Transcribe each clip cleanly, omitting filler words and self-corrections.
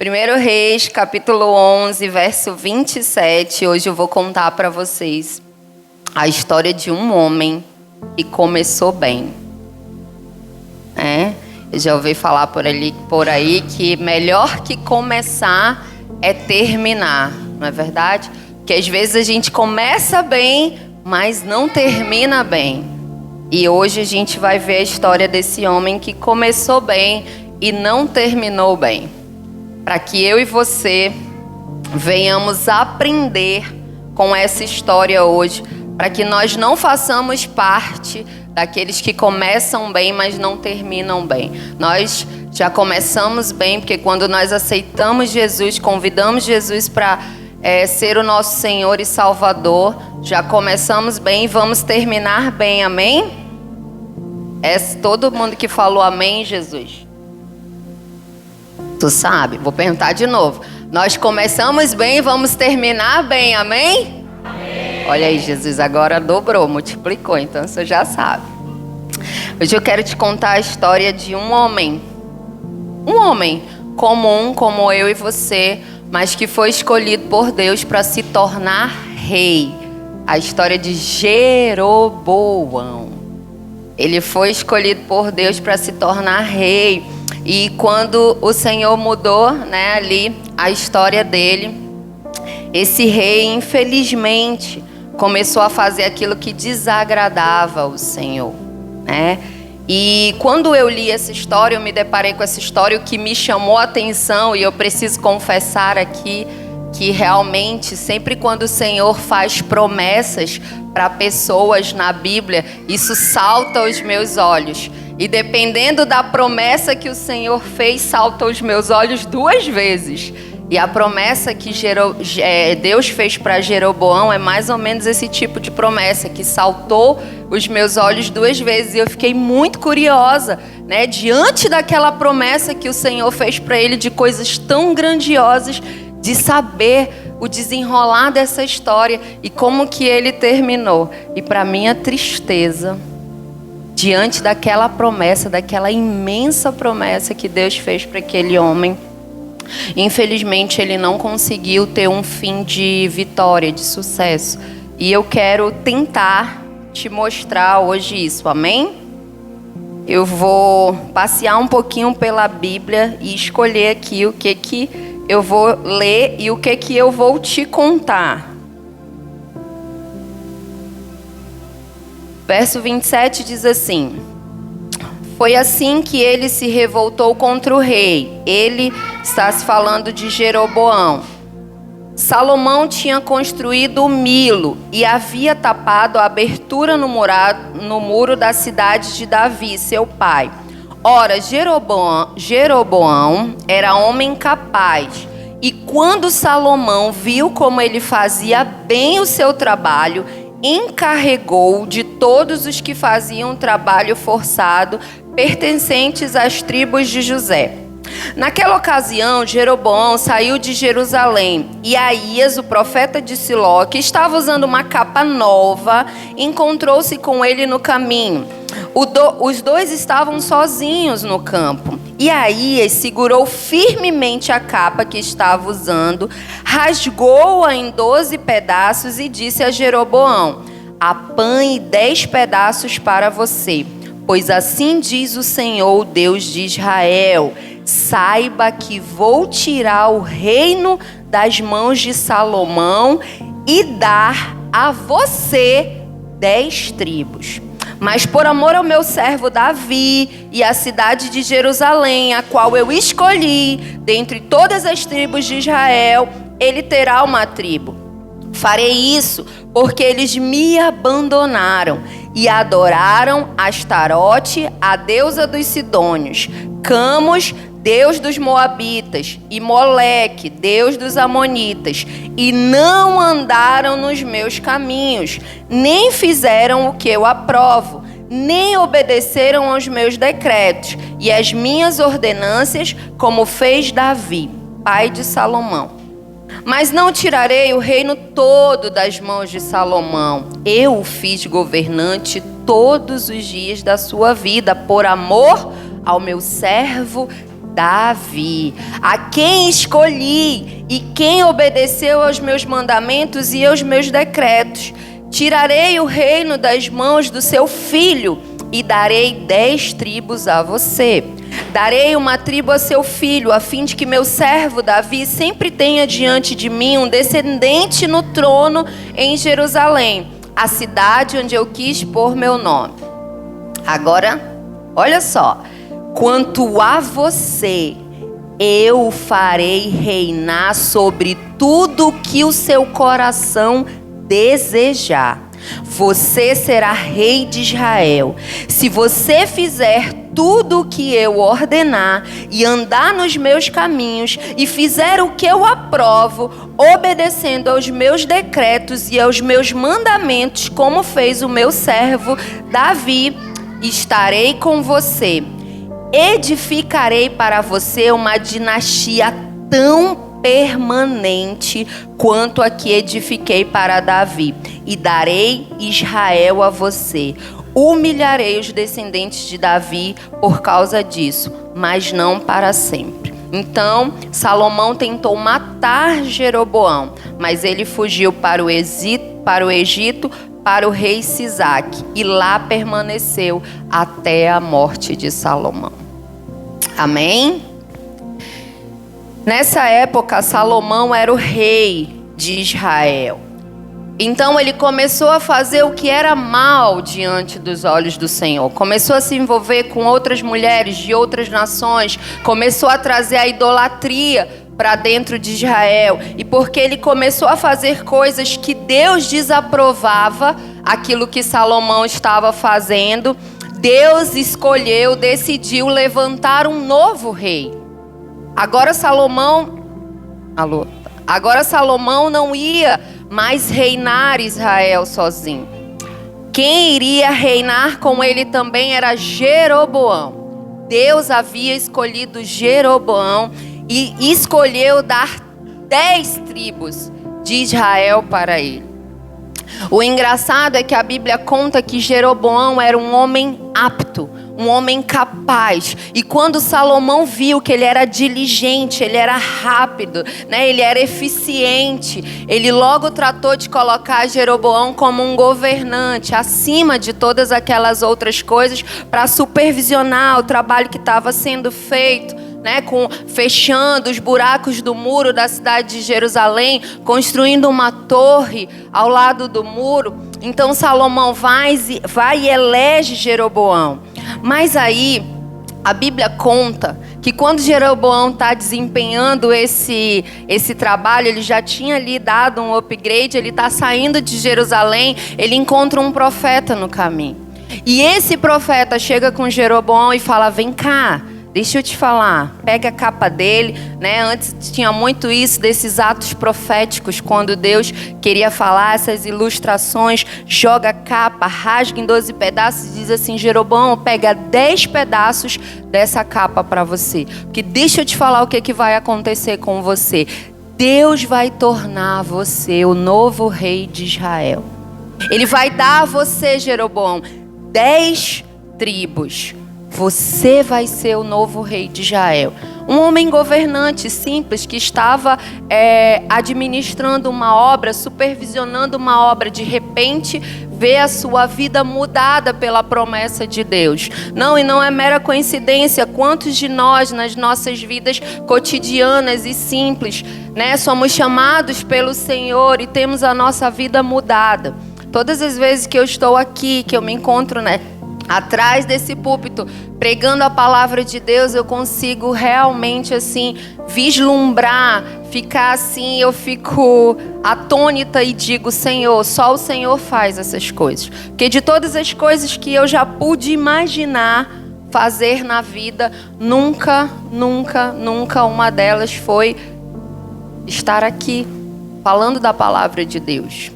1 Reis, capítulo 11, verso 27. Hoje eu vou contar para vocês a história de um homem que começou bem. Eu já ouvi falar por aí que melhor que começar é terminar, não é verdade? Porque às vezes a gente começa bem, mas não termina bem. E hoje a gente vai ver a história desse homem que começou bem e não terminou bem. Para que eu e você venhamos aprender com essa história hoje, para que nós não façamos parte daqueles que começam bem, mas não terminam bem. Nós já começamos bem, porque quando nós aceitamos Jesus, convidamos Jesus para ser o nosso Senhor e Salvador, já começamos bem e vamos terminar bem, amém? Todo mundo que falou amém, Jesus? Tu sabe? Vou perguntar de novo. Nós começamos bem e vamos terminar bem, amém? Amém. Olha aí, Jesus agora dobrou, multiplicou, então você já sabe. Hoje eu quero te contar a história de um homem. Um homem comum como eu e você, mas que foi escolhido por Deus para se tornar rei. A história de Jeroboão. Ele foi escolhido por Deus para se tornar rei. E quando o Senhor mudou, ali a história dele, esse rei, infelizmente, começou a fazer aquilo que desagradava o Senhor, E quando eu li essa história, eu me deparei com essa história, o que me chamou a atenção, e eu preciso confessar aqui, que realmente, sempre quando o Senhor faz promessas para pessoas na Bíblia, isso salta aos meus olhos. E dependendo da promessa que o Senhor fez, salta aos meus olhos 2 vezes. E a promessa que Deus fez para Jeroboão é mais ou menos esse tipo de promessa, que saltou os meus olhos 2 vezes. E eu fiquei muito curiosa, diante daquela promessa que o Senhor fez para ele de coisas tão grandiosas, de saber o desenrolar dessa história e como que ele terminou. E para minha tristeza, diante daquela promessa, daquela imensa promessa que Deus fez para aquele homem, infelizmente ele não conseguiu ter um fim de vitória, de sucesso. E eu quero tentar te mostrar hoje isso, amém? Eu vou passear um pouquinho pela Bíblia e escolher aqui o que eu vou ler e o que eu vou te contar. Verso 27 diz assim: foi assim que ele se revoltou contra o rei. Ele está se falando de Jeroboão. Salomão tinha construído o Milo e havia tapado a abertura no muro da cidade de Davi, seu pai. Ora, Jeroboão era homem capaz. E quando Salomão viu como ele fazia bem o seu trabalho, encarregou de todos os que faziam trabalho forçado, pertencentes às tribos de José. Naquela ocasião, Jeroboão saiu de Jerusalém e Aías, o profeta de Siló, que estava usando uma capa nova, encontrou-se com ele no caminho. Os dois estavam sozinhos no campo. E Aías segurou firmemente a capa que estava usando, rasgou-a em 12 pedaços e disse a Jeroboão: apanhe 10 pedaços para você, pois assim diz o Senhor, Deus de Israel: saiba que vou tirar o reino das mãos de Salomão e dar a você 10 tribos. Mas por amor ao meu servo Davi e à cidade de Jerusalém, a qual eu escolhi, dentre todas as tribos de Israel, ele terá uma tribo. Farei isso porque eles me abandonaram e adoraram Astarote, a deusa dos Sidônios, Camos, deus dos Moabitas, e Moleque, deus dos Amonitas, e não andaram nos meus caminhos, nem fizeram o que eu aprovo, nem obedeceram aos meus decretos e às minhas ordenâncias, como fez Davi, pai de Salomão. Mas não tirarei o reino todo das mãos de Salomão. Eu o fiz governante todos os dias da sua vida, por amor ao meu servo Davi, a quem escolhi e quem obedeceu aos meus mandamentos e aos meus decretos. Tirarei o reino das mãos do seu filho e darei 10 tribos a você. Darei uma tribo a seu filho, a fim de que meu servo Davi sempre tenha diante de mim um descendente no trono em Jerusalém, a cidade onde eu quis pôr meu nome. Agora, olha só. Quanto a você, eu o farei reinar sobre tudo que o seu coração desejar. Você será rei de Israel. Se você fizer tudo o que eu ordenar e andar nos meus caminhos e fizer o que eu aprovo, obedecendo aos meus decretos e aos meus mandamentos, como fez o meu servo Davi, estarei com você. Edificarei para você uma dinastia tão permanente quanto a que edifiquei para Davi, e darei Israel a você. Humilharei os descendentes de Davi por causa disso, mas não para sempre. Então Salomão tentou matar Jeroboão, mas ele fugiu para o Egito, para o rei Sisaque, e lá permaneceu até a morte de Salomão. Amém? Nessa época, Salomão era o rei de Israel. Então ele começou a fazer o que era mal diante dos olhos do Senhor. Começou a se envolver com outras mulheres de outras nações. Começou a trazer a idolatria para dentro de Israel. E porque ele começou a fazer coisas que Deus desaprovava, aquilo que Salomão estava fazendo, Deus decidiu levantar um novo rei. Agora Salomão não ia mais reinar Israel sozinho. Quem iria reinar com ele também era Jeroboão. Deus havia escolhido Jeroboão e escolheu dar 10 tribos de Israel para ele. O engraçado é que a Bíblia conta que Jeroboão era um homem apto, um homem capaz. E quando Salomão viu que ele era diligente, ele era rápido, né? Ele era eficiente, ele logo tratou de colocar Jeroboão como um governante, acima de todas aquelas outras coisas, para supervisionar o trabalho que estava sendo feito, né, fechando os buracos do muro da cidade de Jerusalém, construindo uma torre ao lado do muro. Então Salomão vai e elege Jeroboão. Mas aí a Bíblia conta que quando Jeroboão está desempenhando esse trabalho, ele já tinha ali dado um upgrade, ele está saindo de Jerusalém, ele encontra um profeta no caminho. E esse profeta chega com Jeroboão e fala: vem cá, deixa eu te falar, pega a capa dele, né? Antes tinha muito isso, desses atos proféticos, quando Deus queria falar essas ilustrações, joga a capa, rasga em 12 pedaços e diz assim: Jeroboão, pega 10 pedaços dessa capa para você, porque deixa eu te falar o que vai acontecer com você. Deus vai tornar você o novo rei de Israel. Ele vai dar a você, Jeroboão, 10 tribos. Você vai ser o novo rei de Israel. Um homem governante simples que estava administrando uma obra, supervisionando uma obra. De repente, vê a sua vida mudada pela promessa de Deus. E não é mera coincidência. Quantos de nós, nas nossas vidas cotidianas e simples, né, somos chamados pelo Senhor e temos a nossa vida mudada. Todas as vezes que eu estou aqui, que eu me encontro, né, atrás desse púlpito, pregando a palavra de Deus, eu consigo realmente assim vislumbrar, ficar assim, eu fico atônita e digo: Senhor, só o Senhor faz essas coisas. Porque de todas as coisas que eu já pude imaginar fazer na vida, nunca uma delas foi estar aqui falando da palavra de Deus.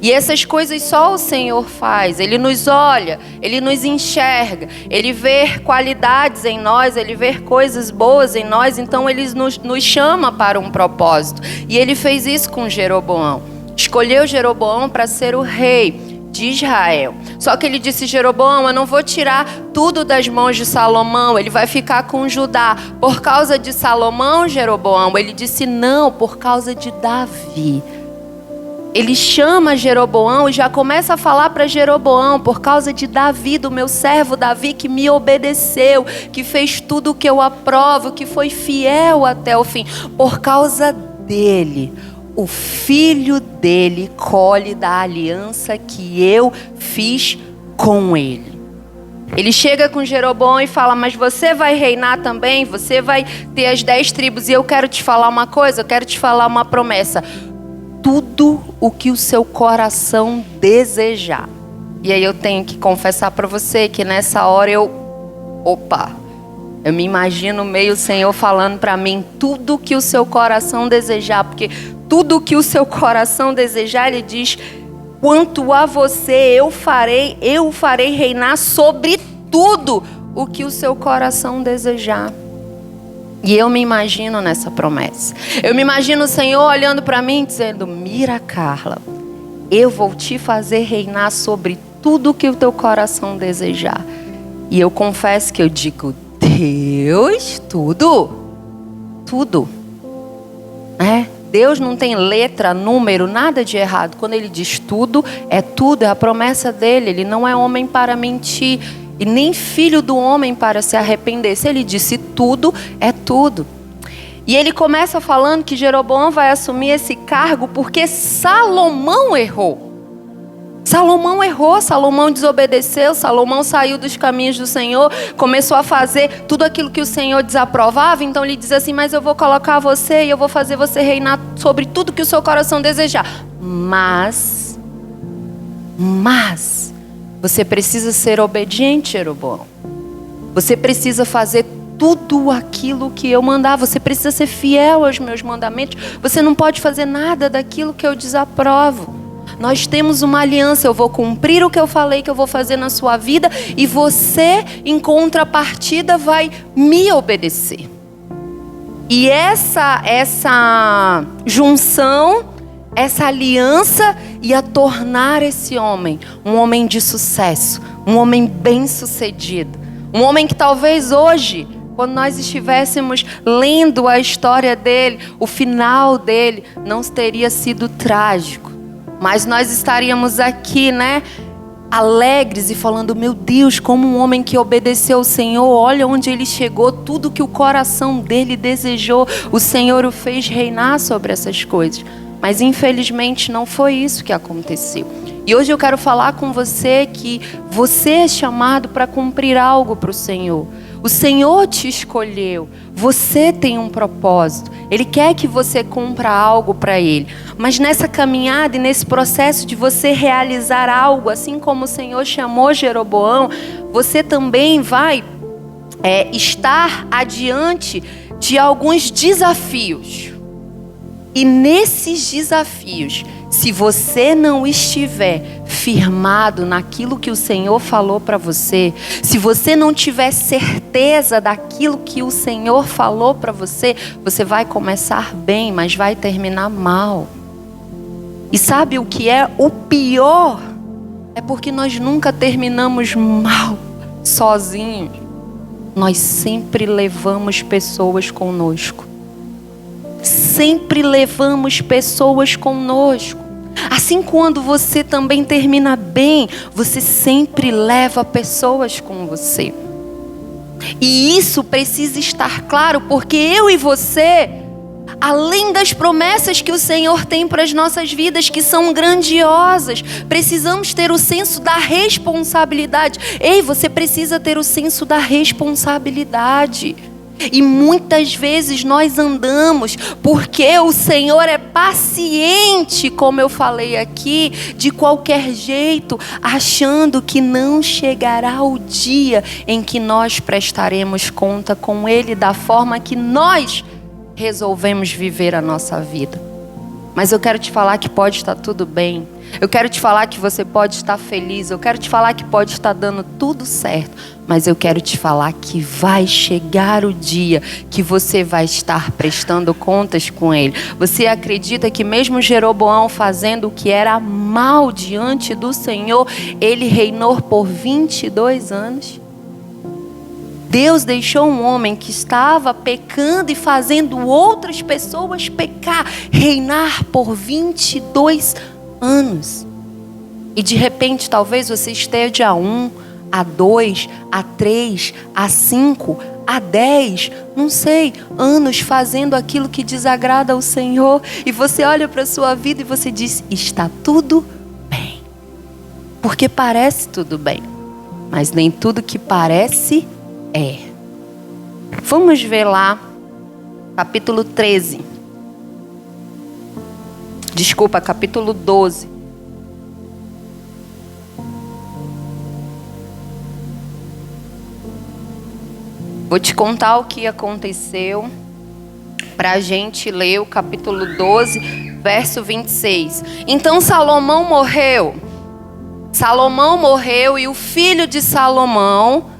E essas coisas só o Senhor faz. Ele nos olha, Ele nos enxerga, Ele vê qualidades em nós, Ele vê coisas boas em nós. Então Ele nos chama para um propósito. E Ele fez isso com Jeroboão. Escolheu Jeroboão para ser o rei de Israel. Só que ele disse: Jeroboão, eu não vou tirar tudo das mãos de Salomão, ele vai ficar com Judá. Por causa de Salomão, Jeroboão? Ele disse: não, por causa de Davi. Ele chama Jeroboão e já começa a falar para Jeroboão: por causa de Davi, do meu servo Davi, que me obedeceu, que fez tudo o que eu aprovo, que foi fiel até o fim. Por causa dele, o filho dele colhe da aliança que eu fiz com ele. Ele chega com Jeroboão e fala: mas você vai reinar também, você vai ter as 10 tribos. E eu quero te falar uma coisa, eu quero te falar uma promessa. Tudo o que o seu coração desejar. E aí eu tenho que confessar para você que nessa hora eu me imagino meio o Senhor falando para mim: tudo o que o seu coração desejar, porque tudo o que o seu coração desejar, ele diz: quanto a você, eu farei reinar sobre tudo o que o seu coração desejar. E eu me imagino nessa promessa. Eu me imagino o Senhor olhando para mim dizendo: mira, Carla, eu vou te fazer reinar sobre tudo o que o teu coração desejar. E eu confesso que eu digo: Deus, tudo. Deus não tem letra, número, nada de errado. Quando ele diz tudo, é a promessa dele. Ele não é homem para mentir e nem filho do homem para se arrepender. Se ele disse tudo, é tudo. E ele começa falando que Jeroboão vai assumir esse cargo porque Salomão errou. Salomão desobedeceu, Salomão saiu dos caminhos do Senhor, começou a fazer tudo aquilo que o Senhor desaprovava. Então ele diz assim: mas eu vou colocar você e eu vou fazer você reinar sobre tudo que o seu coração desejar. Mas você precisa ser obediente, Jeroboão. Você precisa fazer tudo aquilo que eu mandar. Você precisa ser fiel aos meus mandamentos. Você não pode fazer nada daquilo que eu desaprovo. Nós temos uma aliança. Eu vou cumprir o que eu falei que eu vou fazer na sua vida, e você, em contrapartida, vai me obedecer. E essa junção, essa aliança ia tornar esse homem um homem de sucesso, um homem bem-sucedido, um homem que talvez hoje, quando nós estivéssemos lendo a história dele, o final dele não teria sido trágico, mas nós estaríamos aqui, alegres e falando: meu Deus, como um homem que obedeceu ao Senhor, olha onde ele chegou, tudo que o coração dele desejou, o Senhor o fez reinar sobre essas coisas. Mas infelizmente não foi isso que aconteceu. E hoje eu quero falar com você que você é chamado para cumprir algo para o Senhor. O Senhor te escolheu, você tem um propósito, Ele quer que você cumpra algo para Ele. Mas nessa caminhada e nesse processo de você realizar algo, assim como o Senhor chamou Jeroboão, você também vai estar adiante de alguns desafios. E nesses desafios, se você não estiver firmado naquilo que o Senhor falou para você, se você não tiver certeza daquilo que o Senhor falou para você, você vai começar bem, mas vai terminar mal. E sabe o que é o pior? É porque nós nunca terminamos mal sozinhos. Nós sempre levamos pessoas conosco. Sempre levamos pessoas conosco. Assim, quando você também termina bem, você sempre leva pessoas com você. E isso precisa estar claro, porque eu e você, além das promessas que o Senhor tem para as nossas vidas, que são grandiosas, precisamos ter o senso da responsabilidade. Ei, você precisa ter o senso da responsabilidade. E muitas vezes nós andamos porque o Senhor é paciente, como eu falei aqui, de qualquer jeito, achando que não chegará o dia em que nós prestaremos conta com Ele da forma que nós resolvemos viver a nossa vida. Mas eu quero te falar que pode estar tudo bem. Eu quero te falar que você pode estar feliz. Eu quero te falar que pode estar dando tudo certo. Mas eu quero te falar que vai chegar o dia que você vai estar prestando contas com Ele. Você acredita que mesmo Jeroboão fazendo o que era mal diante do Senhor, ele reinou por 22 anos? Deus deixou um homem que estava pecando e fazendo outras pessoas pecar, reinar por 22 anos. E de repente talvez você esteja a 1, a 2, a 3, a 5, a 10, não sei, anos fazendo aquilo que desagrada ao Senhor. E você olha para a sua vida e você diz, está tudo bem. Porque parece tudo bem, mas nem tudo que parece é. Vamos ver lá, capítulo 13. Desculpa, capítulo 12. Vou te contar o que aconteceu para a gente ler o capítulo 12, verso 26. Então Salomão morreu. Salomão morreu e o filho de Salomão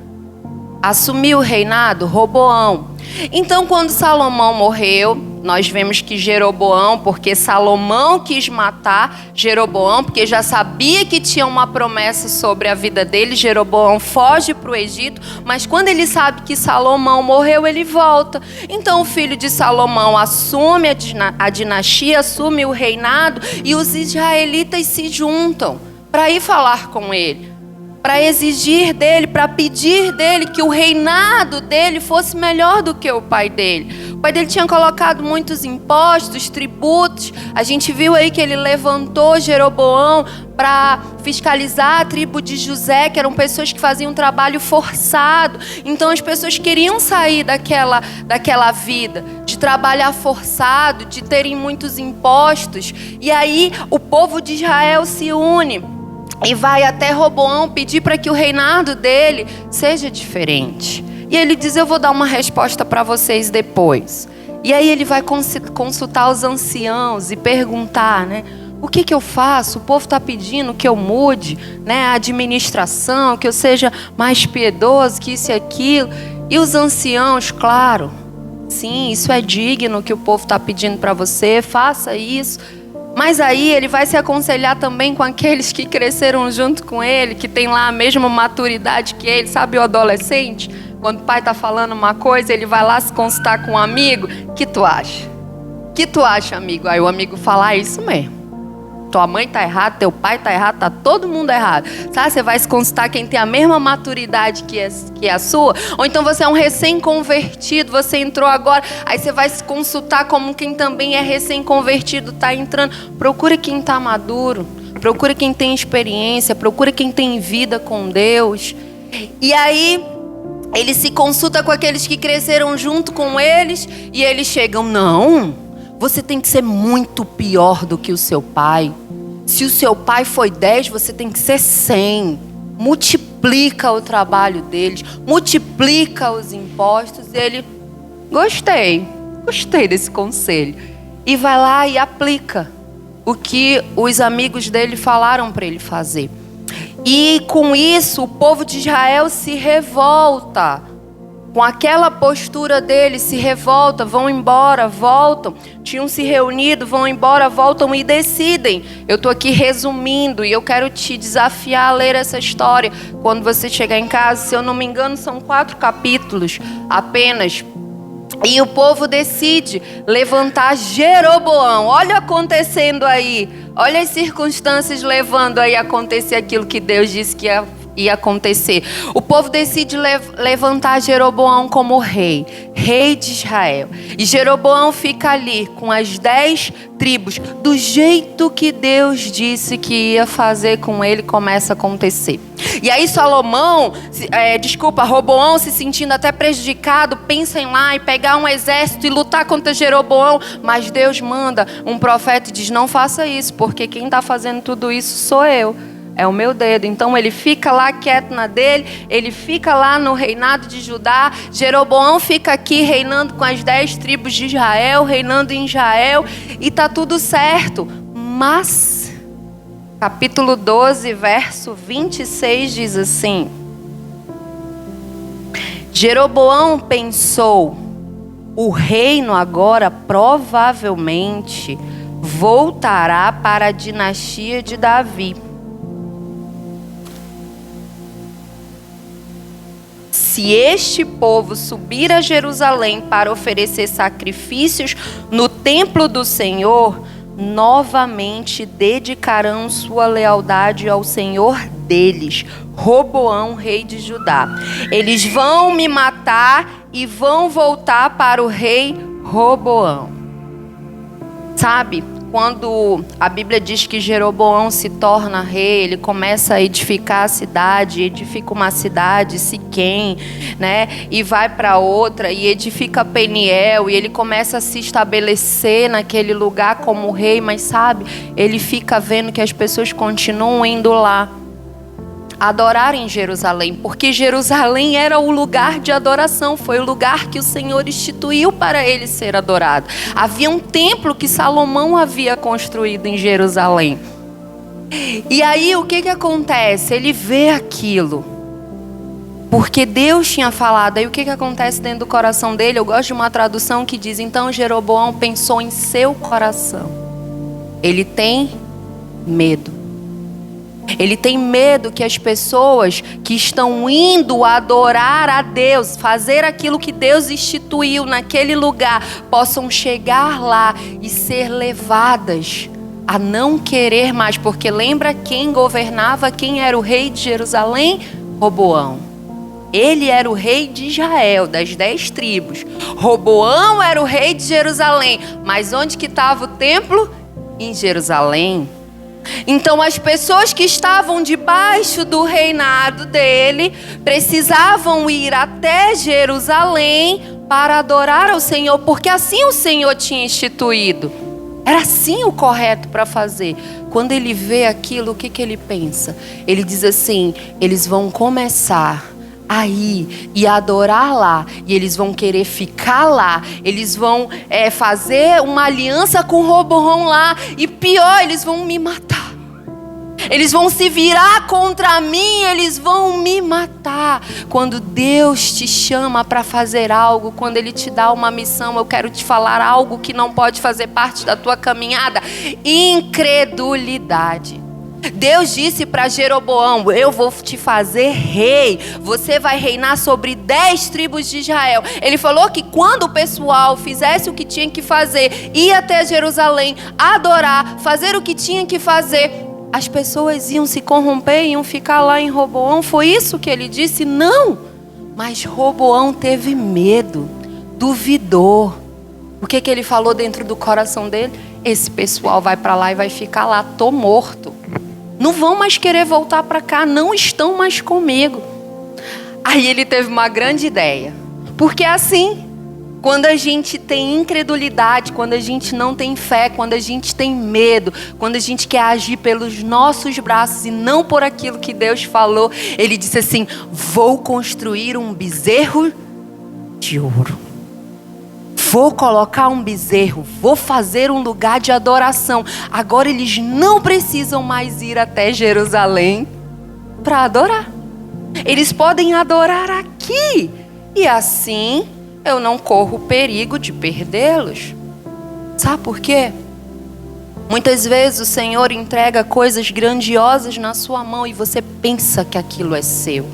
assumiu o reinado, Roboão. Então, quando Salomão morreu, nós vemos que Jeroboão, porque Salomão quis matar Jeroboão, porque já sabia que tinha uma promessa sobre a vida dele, Jeroboão foge para o Egito, mas quando ele sabe que Salomão morreu, ele volta. Então, o filho de Salomão assume a dinastia, assume o reinado, e os israelitas se juntam para ir falar com ele, para exigir dele, para pedir dele que o reinado dele fosse melhor do que o pai dele. O pai dele tinha colocado muitos impostos, tributos. A gente viu aí que ele levantou Jeroboão para fiscalizar a tribo de José, que eram pessoas que faziam trabalho forçado. Então as pessoas queriam sair daquela vida, de trabalhar forçado, de terem muitos impostos. E aí o povo de Israel se une e vai até Roboão pedir para que o reinado dele seja diferente. E ele diz, eu vou dar uma resposta para vocês depois. E aí ele vai consultar os anciãos e perguntar, né? O que eu faço? O povo está pedindo que eu mude, né, a administração, que eu seja mais piedoso, que isso e aquilo. E os anciãos, claro, sim, isso é digno que o povo está pedindo para você, faça isso. Mas aí ele vai se aconselhar também com aqueles que cresceram junto com ele, que tem lá a mesma maturidade que ele. Sabe o adolescente? Quando o pai está falando uma coisa, ele vai lá se consultar com um amigo. O que tu acha? O que tu acha, amigo? Aí o amigo fala, isso mesmo. Tua mãe tá errada, teu pai tá errado, tá todo mundo errado. Sabe, você vai se consultar quem tem a mesma maturidade que é a sua. Ou então você é um recém-convertido, você entrou agora. Aí você vai se consultar como quem também é recém-convertido, tá entrando. Procura quem tá maduro. Procura quem tem experiência. Procura quem tem vida com Deus. E aí ele se consulta com aqueles que cresceram junto com eles. E eles chegam, não, você tem que ser muito pior do que o seu pai. Se o seu pai foi 10, você tem que ser 100. Multiplica o trabalho deles, multiplica os impostos. E ele, gostei desse conselho. E vai lá e aplica o que os amigos dele falaram para ele fazer. E com isso o povo de Israel se revolta. Com aquela postura deles, se revolta, vão embora, voltam. Tinham se reunido, vão embora, voltam e decidem. Eu estou aqui resumindo e eu quero te desafiar a ler essa história. Quando você chegar em casa, se eu não me engano, são 4 capítulos apenas. E o povo decide levantar Jeroboão. Olha acontecendo aí. Olha as circunstâncias levando aí a acontecer aquilo que Deus disse que ia acontecer. O povo decide levantar Jeroboão como rei de Israel. E Jeroboão fica ali com as 10 tribos, do jeito que Deus disse que ia fazer com ele, começa a acontecer. E aí Roboão, se sentindo até prejudicado, pensa em lá e pegar um exército e lutar contra Jeroboão. Mas Deus manda um profeta e diz, não faça isso, porque quem está fazendo tudo isso sou eu. é o meu dedo. Então ele fica lá quieto na dele, ele fica lá no reinado de Judá. Jeroboão fica aqui reinando com as 10 tribos de Israel, reinando em Israel, e tá tudo certo. Mas, capítulo 12, verso 26 diz assim: Jeroboão pensou, o reino agora provavelmente voltará para a dinastia de Davi. Se este povo subir a Jerusalém para oferecer sacrifícios no templo do Senhor, novamente dedicarão sua lealdade ao Senhor deles, Roboão, rei de Judá. Eles vão me matar e vão voltar para o rei Roboão. Sabe? Quando a Bíblia diz que Jeroboão se torna rei, ele começa a edificar a cidade, edifica uma cidade, Siquém, né? E vai para outra, e edifica Peniel, e ele começa a se estabelecer naquele lugar como rei, mas sabe, ele fica vendo que as pessoas continuam indo lá adorar em Jerusalém, porque Jerusalém era o lugar de adoração, foi o lugar que o Senhor instituiu para ele ser adorado. Havia um templo que Salomão havia construído em Jerusalém. E aí o que acontece? Ele vê aquilo, porque Deus tinha falado. Aí o que acontece dentro do coração dele? Eu gosto de uma tradução que diz: então Jeroboão pensou em seu coração, ele tem medo. Ele tem medo que as pessoas que estão indo adorar a Deus, fazer aquilo que Deus instituiu naquele lugar, possam chegar lá e ser levadas a não querer mais. Porque lembra quem governava, quem era o rei de Jerusalém? Roboão. Ele era o rei de Israel, das 10 tribos. Roboão era o rei de Jerusalém. Mas onde que estava o templo? Em Jerusalém. Então as pessoas que estavam debaixo do reinado dele precisavam ir até Jerusalém para adorar ao Senhor, porque assim o Senhor tinha instituído. Era assim o correto para fazer. Quando ele vê aquilo, o que ele pensa? Ele diz assim: eles vão começar a ir e adorar lá, e eles vão querer ficar lá, eles vão fazer uma aliança com Roboão lá, e pior, eles vão me matar. Eles vão se virar contra mim, eles vão me matar. Quando Deus te chama para fazer algo, quando Ele te dá uma missão, eu quero te falar algo que não pode fazer parte da tua caminhada: incredulidade. Deus disse para Jeroboão: eu vou te fazer rei, você vai reinar sobre 10 tribos de Israel. Ele falou que quando o pessoal fizesse o que tinha que fazer, ir até Jerusalém, adorar, fazer o que tinha que fazer, as pessoas iam se corromper, iam ficar lá em Roboão. Foi isso que ele disse? Não. Mas Roboão teve medo, duvidou. O que ele falou dentro do coração dele? Esse pessoal vai para lá e vai ficar lá, tô morto. Não vão mais querer voltar para cá, não estão mais comigo. Aí ele teve uma grande ideia. Porque assim, quando a gente tem incredulidade, quando a gente não tem fé, quando a gente tem medo, quando a gente quer agir pelos nossos braços e não por aquilo que Deus falou, ele disse assim: vou construir um bezerro de ouro. Vou colocar um bezerro, vou fazer um lugar de adoração. Agora eles não precisam mais ir até Jerusalém para adorar. Eles podem adorar aqui. E assim eu não corro o perigo de perdê-los. Sabe por quê? Muitas vezes o Senhor entrega coisas grandiosas na sua mão e você pensa que aquilo é seu.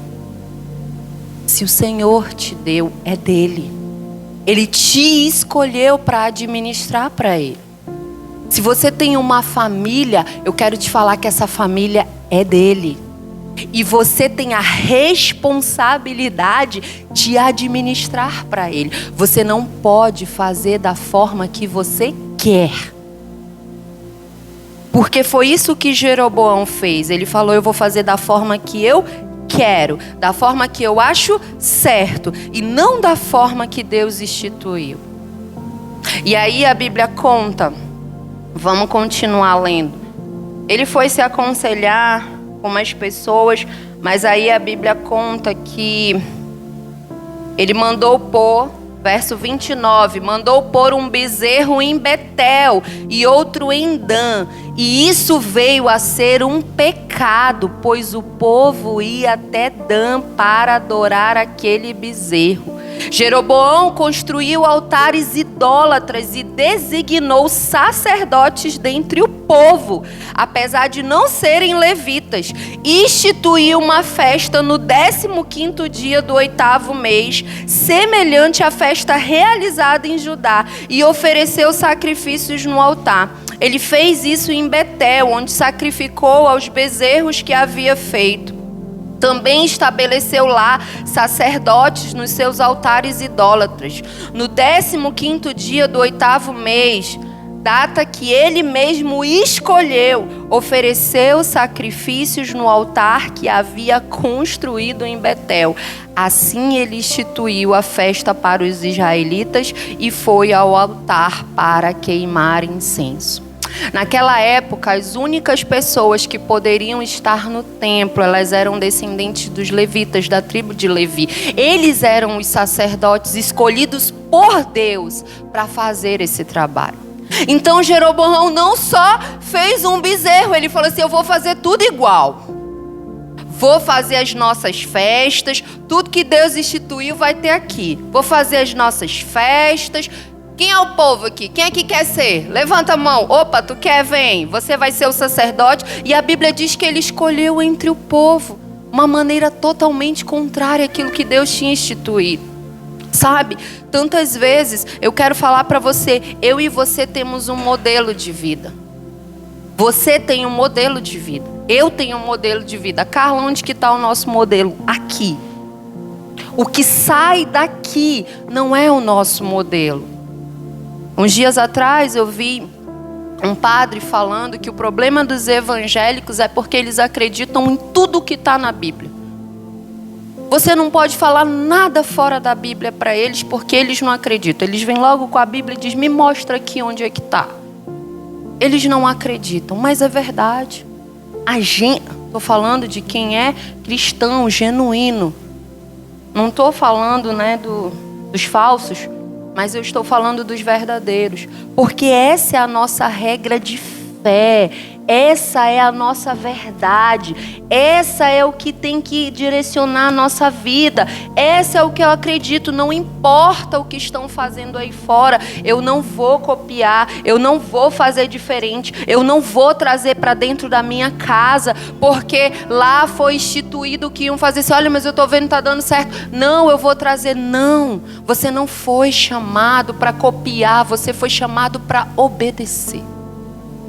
Se o Senhor te deu, é dele. Ele te escolheu para administrar para Ele. Se você tem uma família, eu quero te falar que essa família é dele. E você tem a responsabilidade de administrar para Ele. Você não pode fazer da forma que você quer. Porque foi isso que Jeroboão fez. Ele falou: eu vou fazer da forma que eu quero, da forma que eu acho certo, e não da forma que Deus instituiu. E aí a Bíblia conta, vamos continuar lendo. Ele foi se aconselhar com as pessoas, mas aí a Bíblia conta que ele mandou pôr, verso 29, mandou pôr um bezerro em Betel e outro em Dan. E isso veio a ser um pecado, pois o povo ia até Dan para adorar aquele bezerro. Jeroboão construiu altares idólatras e designou sacerdotes dentre o povo, apesar de não serem levitas. Instituiu uma festa no 15º dia do 8º mês, semelhante à festa realizada em Judá, e ofereceu sacrifícios no altar. Ele fez isso em Betel, onde sacrificou aos bezerros que havia feito. Também estabeleceu lá sacerdotes nos seus altares idólatras. No 15º dia do 8º mês, data que ele mesmo escolheu, ofereceu sacrifícios no altar que havia construído em Betel. Assim ele instituiu a festa para os israelitas e foi ao altar para queimar incenso. Naquela época, as únicas pessoas que poderiam estar no templo, elas eram descendentes dos levitas, da tribo de Levi. Eles eram os sacerdotes escolhidos por Deus para fazer esse trabalho. Então Jeroboão não só fez um bezerro, ele falou assim: eu vou fazer tudo igual. Vou fazer as nossas festas, tudo que Deus instituiu vai ter aqui. Vou fazer as nossas festas. Quem é o povo aqui? Quem é que quer ser? Levanta a mão. Opa, tu quer? Vem. Você vai ser o sacerdote. E a Bíblia diz que ele escolheu entre o povo uma maneira totalmente contrária àquilo que Deus tinha instituído. Sabe? Tantas vezes eu quero falar para você, eu e você temos um modelo de vida. Você tem um modelo de vida. Eu tenho um modelo de vida. Carla, onde que está o nosso modelo? Aqui. O que sai daqui não é o nosso modelo. Uns dias atrás eu vi um padre falando que o problema dos evangélicos é porque eles acreditam em tudo que está na Bíblia. Você não pode falar nada fora da Bíblia para eles porque eles não acreditam. Eles vêm logo com a Bíblia e dizem: me mostra aqui onde é que está. Eles não acreditam, mas é verdade. Estou falando de quem é cristão, genuíno. Não estou falando, dos falsos. Mas eu estou falando dos verdadeiros. Porque essa é a nossa regra de fé. Essa é a nossa verdade. Essa é o que tem que direcionar a nossa vida. Essa é o que eu acredito. Não importa o que estão fazendo aí fora. Eu não vou copiar. Eu não vou fazer diferente. Eu não vou trazer para dentro da minha casa. Porque lá foi instituído que iam fazer assim: olha, mas eu estou vendo que está dando certo. Não, eu vou trazer. Não. Você não foi chamado para copiar. Você foi chamado para obedecer.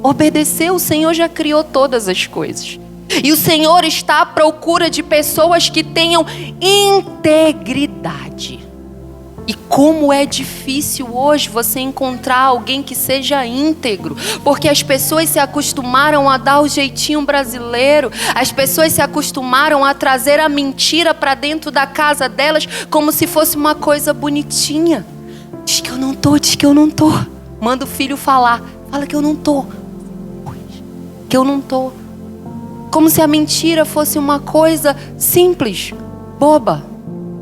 Obedecer, o Senhor já criou todas as coisas. E o Senhor está à procura de pessoas que tenham integridade. E como é difícil hoje você encontrar alguém que seja íntegro. Porque as pessoas se acostumaram a dar o jeitinho brasileiro. As pessoas se acostumaram a trazer a mentira para dentro da casa delas como se fosse uma coisa bonitinha. Diz que eu não tô, diz que eu não tô. Manda o filho falar. Fala que eu não tô. Que eu não tô. Como se a mentira fosse uma coisa simples, boba.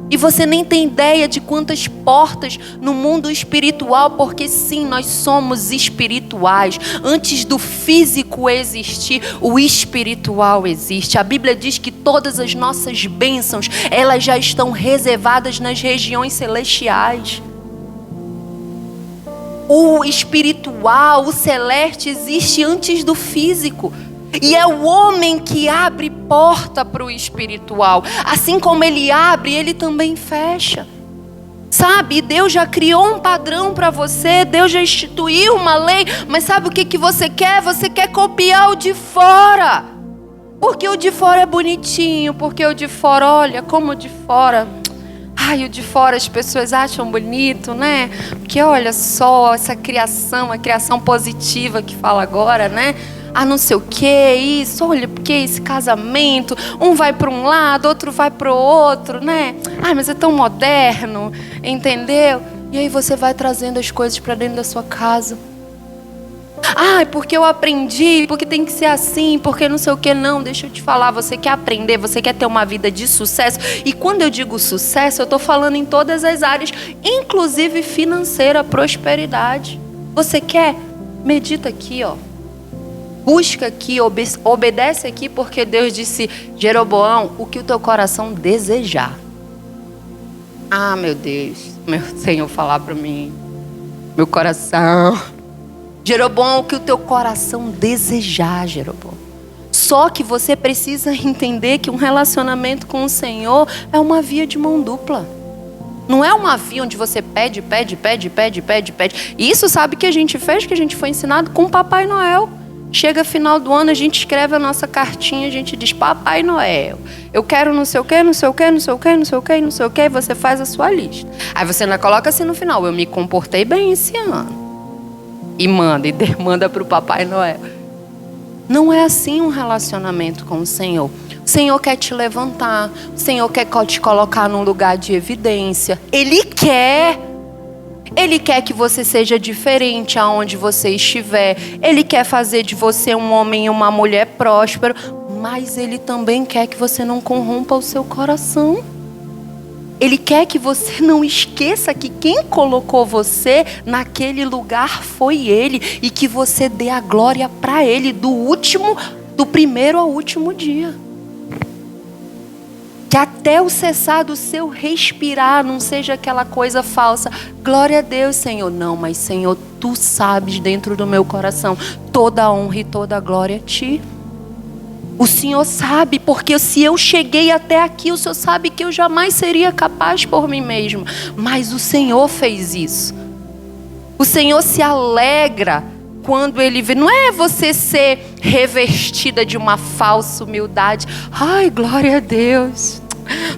E você nem tem ideia de quantas portas no mundo espiritual, porque sim, nós somos espirituais. Antes do físico existir, o espiritual existe. A Bíblia diz que todas as nossas bênçãos, elas já estão reservadas nas regiões celestiais. O espiritual, o celeste existe antes do físico. E é o homem que abre porta para o espiritual. Assim como ele abre, ele também fecha. Sabe, Deus já criou um padrão para você. Deus já instituiu uma lei. Mas sabe o que você quer? Você quer copiar o de fora. Porque o de fora é bonitinho. Porque o de fora, olha como o de fora... Ai, o de fora as pessoas acham bonito, né? Porque olha só, essa criação, a criação positiva que fala agora, né? Ah, não sei o que, isso, olha, porque esse casamento, um vai para um lado, outro vai para o outro, né? Ai, mas é tão moderno, entendeu? E aí você vai trazendo as coisas para dentro da sua casa. Ah, porque eu aprendi, porque tem que ser assim, porque não sei o que. Não, deixa eu te falar, você quer aprender, você quer ter uma vida de sucesso. E quando eu digo sucesso, eu estou falando em todas as áreas, inclusive financeira, prosperidade. Você quer? Medita aqui, ó. Busca aqui, obedece aqui, porque Deus disse: Jeroboão, o que o teu coração desejar. Ah, meu Deus, meu Senhor falar para mim, meu coração. Jeroboão, o que o teu coração desejar, Jeroboão. Só que você precisa entender que um relacionamento com o Senhor é uma via de mão dupla. Não é uma via onde você pede. Isso sabe que a gente fez, que a gente foi ensinado com o Papai Noel. Chega final do ano, a gente escreve a nossa cartinha, a gente diz: Papai Noel, eu quero não sei o que, não sei o que, não sei o que, não sei o que, não sei o que, e você faz a sua lista. Aí você ainda coloca assim no final: eu me comportei bem esse ano. E manda para o Papai Noel. Não é assim um relacionamento com o Senhor. O Senhor quer te levantar, o Senhor quer te colocar num lugar de evidência. Ele quer que você seja diferente aonde você estiver. Ele quer fazer de você um homem e uma mulher próspero, mas Ele também quer que você não corrompa o seu coração. Ele quer que você não esqueça que quem colocou você naquele lugar foi Ele, e que você dê a glória para Ele do primeiro ao último dia. Que até o cessar do seu respirar não seja aquela coisa falsa. Glória a Deus, Senhor. Não, mas Senhor, Tu sabes dentro do meu coração, toda a honra e toda a glória a Ti. O Senhor sabe, porque se eu cheguei até aqui, o Senhor sabe que eu jamais seria capaz por mim mesmo. Mas o Senhor fez isso. O Senhor se alegra quando Ele vê. Não é você ser revestida de uma falsa humildade. Ai, glória a Deus.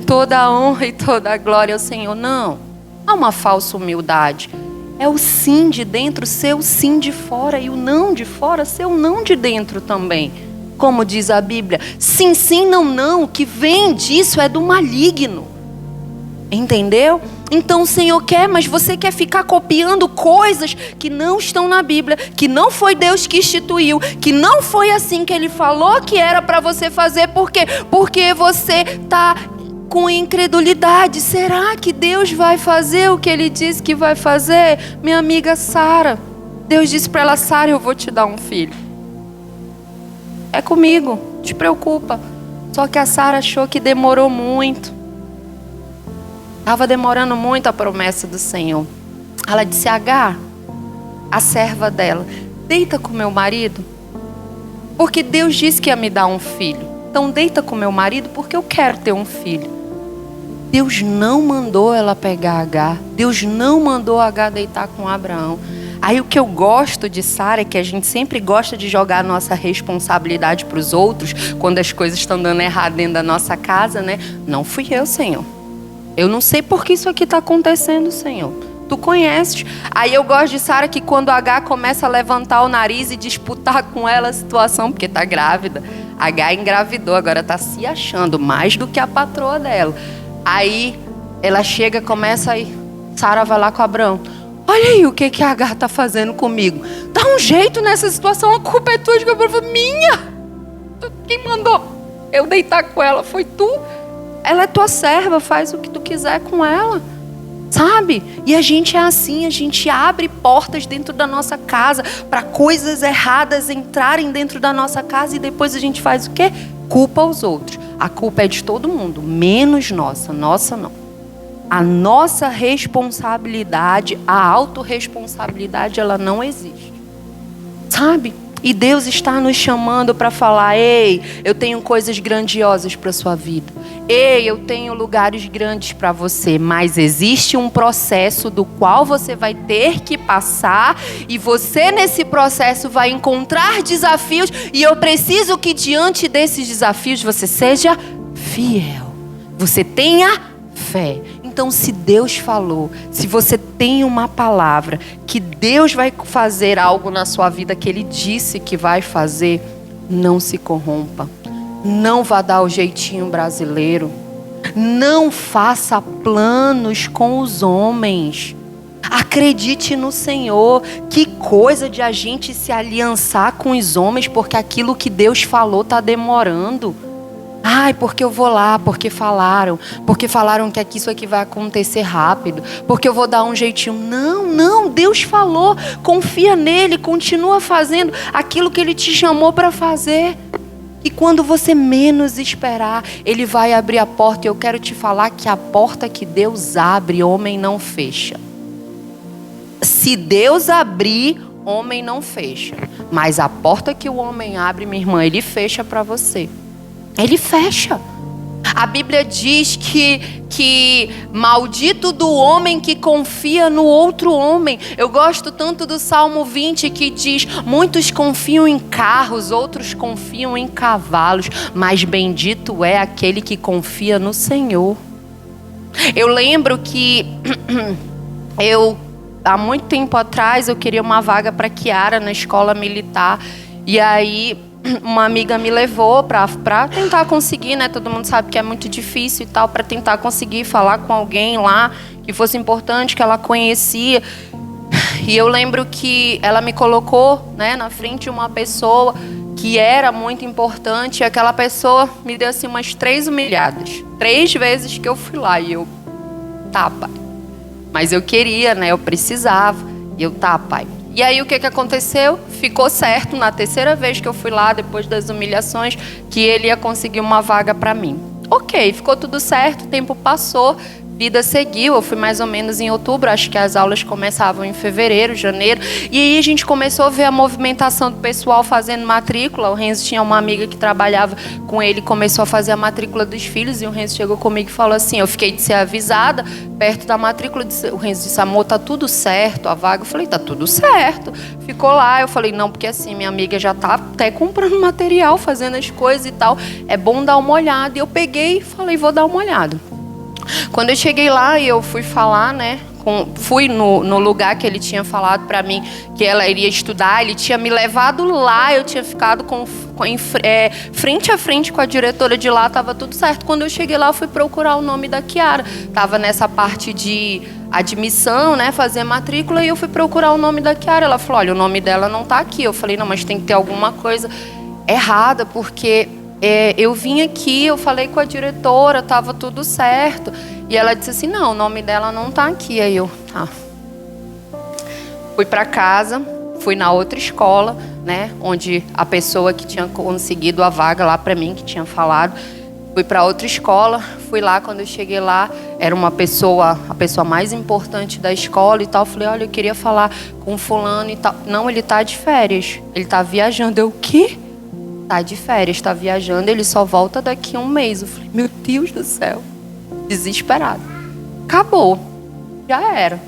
Toda a honra e toda a glória ao Senhor. Não. Há uma falsa humildade. É o sim de dentro, seu sim de fora. E o não de fora, seu não de dentro também. Como diz a Bíblia, sim, sim, não, não. O que vem disso é do maligno. Entendeu? Então o Senhor quer, mas você quer ficar copiando coisas que não estão na Bíblia, que não foi Deus que instituiu, que não foi assim que Ele falou que era para você fazer. Por quê? Porque você está com incredulidade. Será que Deus vai fazer o que Ele disse que vai fazer? Minha amiga Sara, Deus disse para ela: Sara, eu vou te dar um filho. É comigo, te preocupa. Só que a Sara achou que demorou muito. Estava demorando muito a promessa do Senhor. Ela disse: Agar, a serva dela, deita com meu marido, porque Deus disse que ia me dar um filho. Então deita com meu marido, porque eu quero ter um filho. Deus não mandou ela pegar Agar. Deus não mandou Agar deitar com Abraão. Aí o que eu gosto de Sara é que a gente sempre gosta de jogar a nossa responsabilidade para os outros quando as coisas estão dando errado dentro da nossa casa, né? Não fui eu, Senhor. Eu não sei por que isso aqui está acontecendo, Senhor. Tu conheces. Aí eu gosto de Sara que quando Agar começa a levantar o nariz e disputar com ela a situação, porque está grávida. Agar engravidou, agora está se achando mais do que a patroa dela. Aí ela chega, começa aí. Sara vai lá com Abraão. Olha aí o que a Agar está fazendo comigo. Dá um jeito nessa situação, a culpa é tua. Minha. Quem mandou eu deitar com ela foi tu. Ela é tua serva, faz o que tu quiser com ela. Sabe? E a gente é assim, a gente abre portas dentro da nossa casa para coisas erradas entrarem dentro da nossa casa, e depois a gente faz o quê? Culpa aos outros. A culpa é de todo mundo, menos nossa. Nossa não. A nossa responsabilidade, a autorresponsabilidade, ela não existe. Sabe? E Deus está nos chamando para falar: ei, eu tenho coisas grandiosas para a sua vida. Ei, eu tenho lugares grandes para você. Mas existe um processo do qual você vai ter que passar. E você nesse processo vai encontrar desafios. E eu preciso que diante desses desafios você seja fiel. Você tenha fé. Então, se Deus falou, se você tem uma palavra, que Deus vai fazer algo na sua vida que Ele disse que vai fazer, não se corrompa. Não vá dar o jeitinho brasileiro. Não faça planos com os homens. Acredite no Senhor. Que coisa de a gente se aliançar com os homens porque aquilo que Deus falou está demorando. Ai, porque eu vou lá, porque falaram que aqui isso aqui vai acontecer rápido, porque eu vou dar um jeitinho. Não, Deus falou, confia nele, continua fazendo aquilo que ele te chamou para fazer. E quando você menos esperar, ele vai abrir a porta. E eu quero te falar que a porta que Deus abre, homem não fecha. Se Deus abrir, homem não fecha. Mas a porta que o homem abre, minha irmã, ele fecha para você. Ele fecha. A Bíblia diz que maldito do homem que confia no outro homem. Eu gosto tanto do Salmo 20 que diz: muitos confiam em carros, outros confiam em cavalos, mas bendito é aquele que confia no Senhor. Eu lembro que há muito tempo atrás eu queria uma vaga para Kiara na escola militar. E aí uma amiga me levou para tentar conseguir, né? Todo mundo sabe que é muito difícil e tal, para tentar conseguir falar com alguém lá que fosse importante, que ela conhecia. E eu lembro que ela me colocou, né, na frente de uma pessoa que era muito importante. E aquela pessoa me deu assim umas 3 humilhadas. 3 vezes que eu fui lá e eu, tá, pai. Mas eu queria, né? Eu precisava. E eu, tá, pai. E aí o que aconteceu? Ficou certo na 3ª vez que eu fui lá, depois das humilhações, que ele ia conseguir uma vaga para mim. Ok, ficou tudo certo, o tempo passou, vida seguiu. Eu fui mais ou menos em outubro, acho que as aulas começavam em fevereiro, janeiro. E aí a gente começou a ver a movimentação do pessoal fazendo matrícula. O Renzo tinha uma amiga que trabalhava com ele, começou a fazer a matrícula dos filhos. E o Renzo chegou comigo e falou assim, eu fiquei de ser avisada, perto da matrícula, o Renzo disse: amor, tá tudo certo a vaga? Eu falei: tá tudo certo. Ficou lá, eu falei: não, porque assim, minha amiga já tá até comprando material, fazendo as coisas e tal, é bom dar uma olhada. E eu peguei e falei: vou dar uma olhada. Quando eu cheguei lá e eu fui falar, né, fui no lugar que ele tinha falado para mim que ela iria estudar, ele tinha me levado lá, eu tinha ficado frente a frente com a diretora de lá, estava tudo certo. Quando eu cheguei lá, eu fui procurar o nome da Kiara, estava nessa parte de admissão, né, fazer matrícula, e eu fui procurar o nome da Kiara. Ela falou: olha, o nome dela não está aqui. Eu falei: não, mas tem que ter alguma coisa errada, porque eu vim aqui, eu falei com a diretora, estava tudo certo. E ela disse assim: não, o nome dela não está aqui. Aí eu, tá. Fui para casa, fui na outra escola, né, onde a pessoa que tinha conseguido a vaga lá para mim, que tinha falado, fui para outra escola. Fui lá, quando eu cheguei lá, era a pessoa mais importante da escola e tal. Falei: olha, eu queria falar com fulano e tal. Não, ele está de férias, ele está viajando. Eu, o quê? Tá de férias, tá viajando, ele só volta daqui a 1 mês. Eu falei: meu Deus do céu, desesperado. Acabou, já era.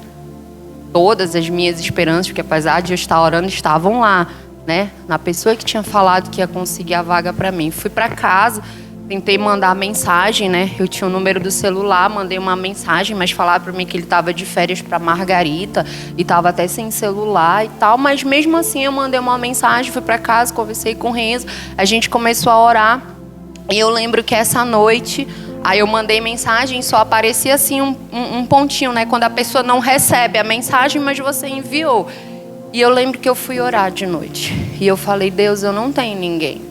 Todas as minhas esperanças, porque apesar de eu estar orando, estavam lá, né, na pessoa que tinha falado que ia conseguir a vaga para mim. Fui para casa, tentei mandar mensagem, né, eu tinha o número do celular, mandei uma mensagem, mas falaram para mim que ele estava de férias para Margarita e estava até sem celular e tal. Mas mesmo assim eu mandei uma mensagem, fui para casa, conversei com o Renzo, a gente começou a orar. E eu lembro que essa noite, aí eu mandei mensagem, só aparecia assim um pontinho, né, quando a pessoa não recebe a mensagem, mas você enviou. E eu lembro que eu fui orar de noite e eu falei: Deus, eu não tenho ninguém.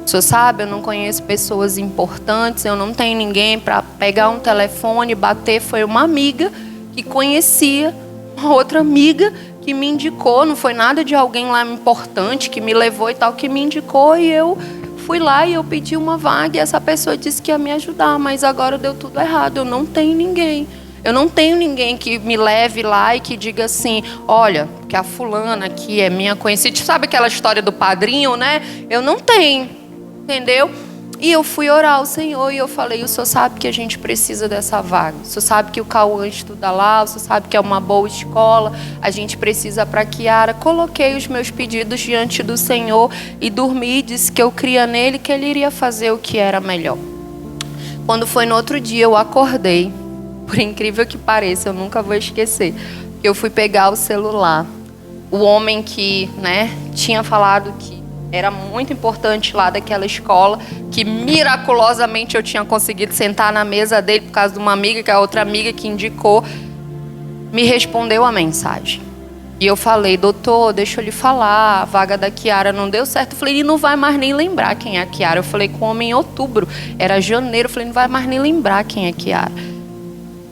O senhor sabe, eu não conheço pessoas importantes, eu não tenho ninguém para pegar um telefone, bater. Foi uma amiga que conhecia, uma outra amiga que me indicou, não foi nada de alguém lá importante que me levou e tal, que me indicou. E eu fui lá e eu pedi uma vaga e essa pessoa disse que ia me ajudar, mas agora deu tudo errado, eu não tenho ninguém. Eu não tenho ninguém que me leve lá e que diga assim: olha, que a fulana aqui é minha conhecida. Sabe aquela história do padrinho, né? Eu não tenho. Entendeu? E eu fui orar ao Senhor e eu falei: o Senhor sabe que a gente precisa dessa vaga. O Senhor sabe que o Cauã estuda lá, o Senhor sabe que é uma boa escola, a gente precisa para Kiara. Coloquei os meus pedidos diante do Senhor e dormi, disse que eu cria nele, que ele iria fazer o que era melhor. Quando foi no outro dia, eu acordei, por incrível que pareça, eu nunca vou esquecer, eu fui pegar o celular. O homem que, né, tinha falado que era muito importante lá daquela escola, que miraculosamente eu tinha conseguido sentar na mesa dele por causa de uma amiga, que é a outra amiga que indicou. me respondeu a mensagem. E eu falei, doutor, deixa eu lhe falar, a vaga da Kiara não deu certo. Eu falei, ele não vai mais nem lembrar quem é a Kiara. Eu falei com o homem em outubro, era janeiro. Eu falei, não vai mais nem lembrar quem é a Kiara.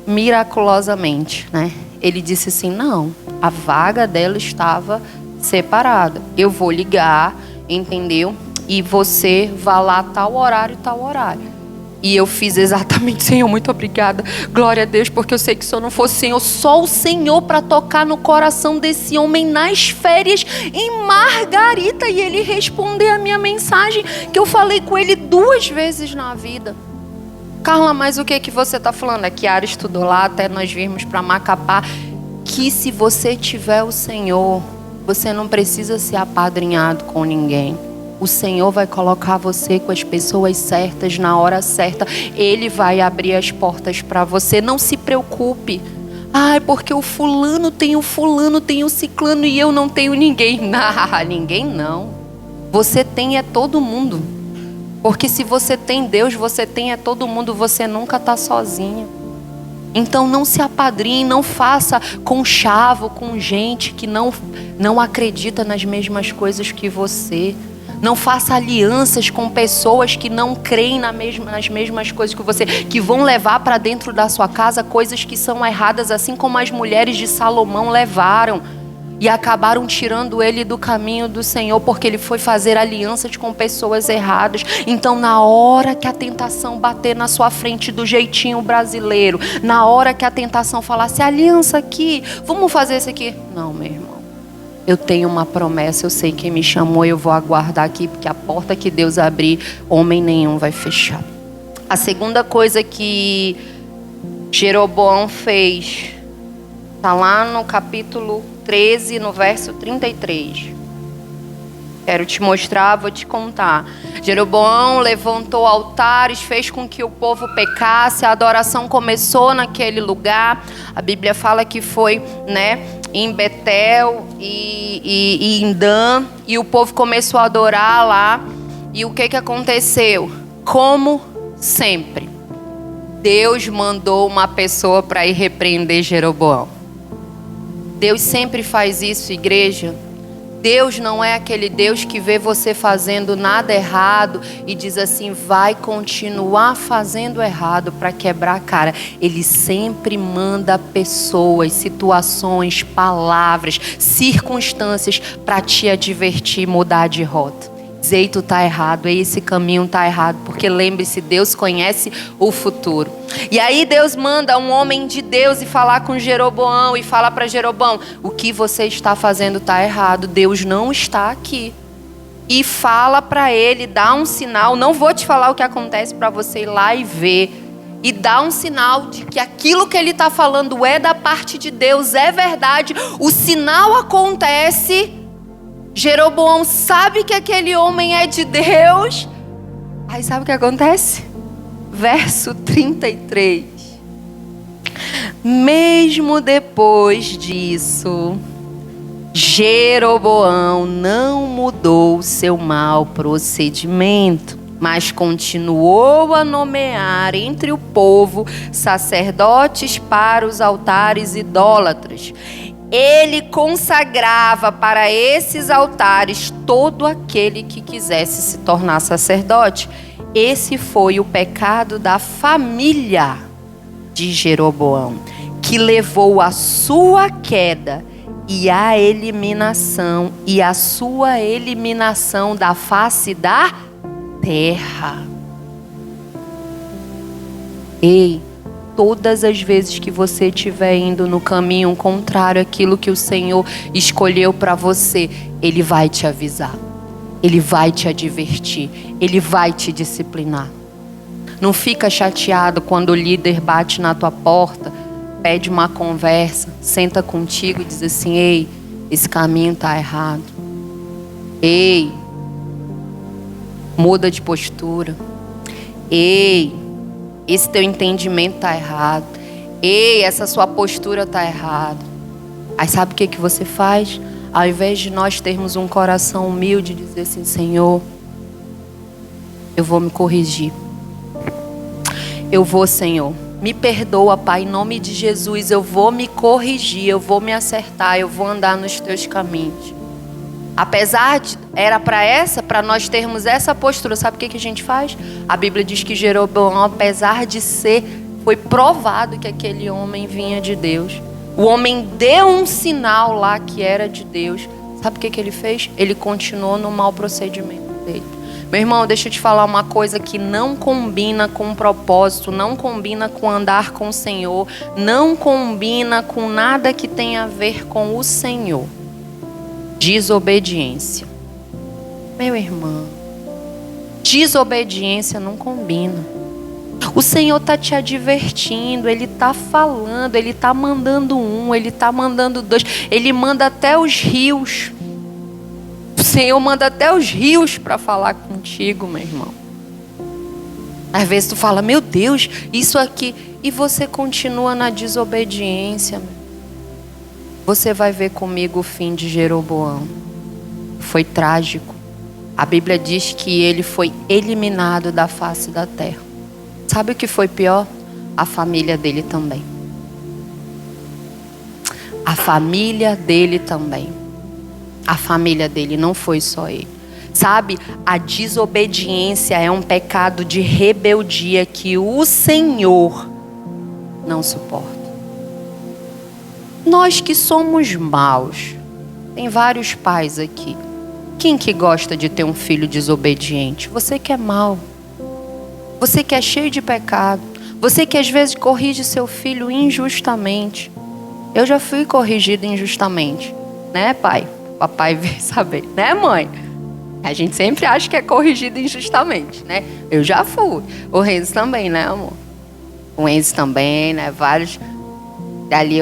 Miraculosamente, né? Ele disse assim, não, a vaga dela estava separada. Eu vou ligar, entendeu? E você vai lá tal horário, tal horário. E eu fiz exatamente, Senhor, muito obrigada. Glória a Deus, porque eu sei que se eu não fosse Senhor, só o Senhor para tocar no coração desse homem nas férias em Margarita. E ele responder a minha mensagem, que eu falei com ele 2 vezes na vida. Carla, mas o que você está falando? A Kiara estudou lá até nós virmos para Macapá. Que se você tiver o Senhor, você não precisa ser apadrinhado com ninguém. O Senhor vai colocar você com as pessoas certas na hora certa. Ele vai abrir as portas para você. Não se preocupe. Ai, porque o fulano, tem o ciclano e eu não tenho ninguém. Não, ninguém não. Você tem é todo mundo. Porque se você tem Deus, você tem é todo mundo. Você nunca está sozinha. Então não se apadrinhe, não faça conchavo com gente que não acredita nas mesmas coisas que você. Não faça alianças com pessoas que não creem nas mesmas coisas que você, que vão levar para dentro da sua casa coisas que são erradas, assim como as mulheres de Salomão levaram e acabaram tirando ele do caminho do Senhor, porque ele foi fazer alianças com pessoas erradas. Então, na hora que a tentação bater na sua frente do jeitinho brasileiro, na hora que a tentação falasse, aliança aqui, vamos fazer isso aqui. Não, meu irmão. Eu tenho uma promessa, eu sei quem me chamou, eu vou aguardar aqui, porque a porta que Deus abrir, homem nenhum vai fechar. A segunda coisa que Jeroboão fez, está lá no capítulo 13, no verso 33. Quero te mostrar, vou te contar. Jeroboão levantou altares, fez com que o povo pecasse, a adoração começou naquele lugar. A Bíblia fala que foi, em Betel e em Dan, e o povo começou a adorar lá. E o que aconteceu? Como sempre, Deus mandou uma pessoa para ir repreender Jeroboão. Deus sempre faz isso, igreja. Deus não é aquele Deus que vê você fazendo nada errado e diz assim, vai continuar fazendo errado para quebrar a cara. Ele sempre manda pessoas, situações, palavras, circunstâncias para te advertir, mudar de rota. Dizer, tu tá errado, esse caminho tá errado, porque lembre-se, Deus conhece o futuro. E aí Deus manda um homem de Deus e falar com Jeroboão e fala para Jeroboão, o que você está fazendo tá errado, Deus não está aqui. E fala para ele, dá um sinal, não vou te falar o que acontece para você ir lá e ver. E dá um sinal de que aquilo que ele está falando é da parte de Deus, é verdade. O sinal acontece. Jeroboão sabe que aquele homem é de Deus. Aí sabe o que acontece? Verso 33. Mesmo depois disso, Jeroboão não mudou seu mau procedimento, mas continuou a nomear entre o povo sacerdotes para os altares idólatras. Ele consagrava para esses altares todo aquele que quisesse se tornar sacerdote. Esse foi o pecado da família de Jeroboão, que levou à sua queda e à eliminação, da face da terra. Ei, todas as vezes que você estiver indo no caminho contrário àquilo que o Senhor escolheu para você, Ele vai te avisar, Ele vai te advertir, Ele vai te disciplinar. Não fica chateado quando o líder bate na tua porta, pede uma conversa, senta contigo e diz assim, ei, esse caminho está errado. Ei, muda de postura. Ei, esse teu entendimento está errado. Ei, essa sua postura está errada. Aí sabe o que você faz? Ao invés de nós termos um coração humilde e dizer assim, Senhor, eu vou me corrigir. Eu vou, Senhor, Me perdoa, Pai, em nome de Jesus, eu vou me corrigir, eu vou me acertar, eu vou andar nos teus caminhos. Apesar de, era para nós termos essa postura, sabe o que a gente faz? A Bíblia diz que Jeroboão, apesar de foi provado que aquele homem vinha de Deus. O homem deu um sinal lá que era de Deus. Sabe o que ele fez? Ele continuou no mau procedimento dele. Meu irmão, deixa eu te falar uma coisa que não combina com o propósito, não combina com andar com o Senhor, não combina com nada que tenha a ver com o Senhor. Desobediência. Meu irmão, desobediência não combina. O Senhor está te advertindo, Ele está falando, Ele está mandando Ele está mandando 2, Ele manda até os rios. O Senhor manda até os rios para falar contigo, meu irmão. Às vezes tu fala, meu Deus, isso aqui, e você continua na desobediência. Você vai ver comigo o fim de Jeroboão. Foi trágico. A Bíblia diz que ele foi eliminado da face da terra. Sabe o que foi pior? A família dele também. A família dele também. A família dele, não foi só ele. Sabe, a desobediência é um pecado de rebeldia que o Senhor não suporta. Nós que somos maus, tem vários pais aqui. Quem que gosta de ter um filho desobediente? Você que é mau. Você que é cheio de pecado. Você que às vezes corrige seu filho injustamente. Eu já fui corrigido injustamente. Né, pai? Papai veio saber. Né, mãe? A gente sempre acha que é corrigido injustamente, né? Eu já fui. O Renzo também, né, amor? O Enzo também, né? Vários... Ali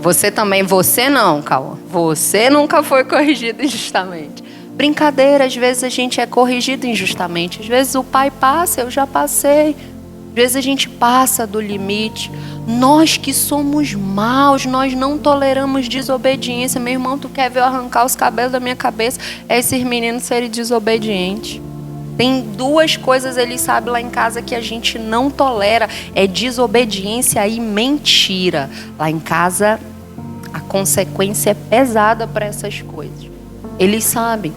você também, você não, Cauã. Você nunca foi corrigido injustamente. Brincadeira, às vezes a gente é corrigido injustamente. Às vezes o pai passa, eu já passei. Às vezes a gente passa do limite. Nós que somos maus, nós não toleramos desobediência. Meu irmão, tu quer ver eu arrancar os cabelos da minha cabeça? É esses meninos serem desobedientes. Tem 2 coisas, eles sabem lá em casa, que a gente não tolera. É desobediência e mentira. Lá em casa, a consequência é pesada para essas coisas. Eles sabem.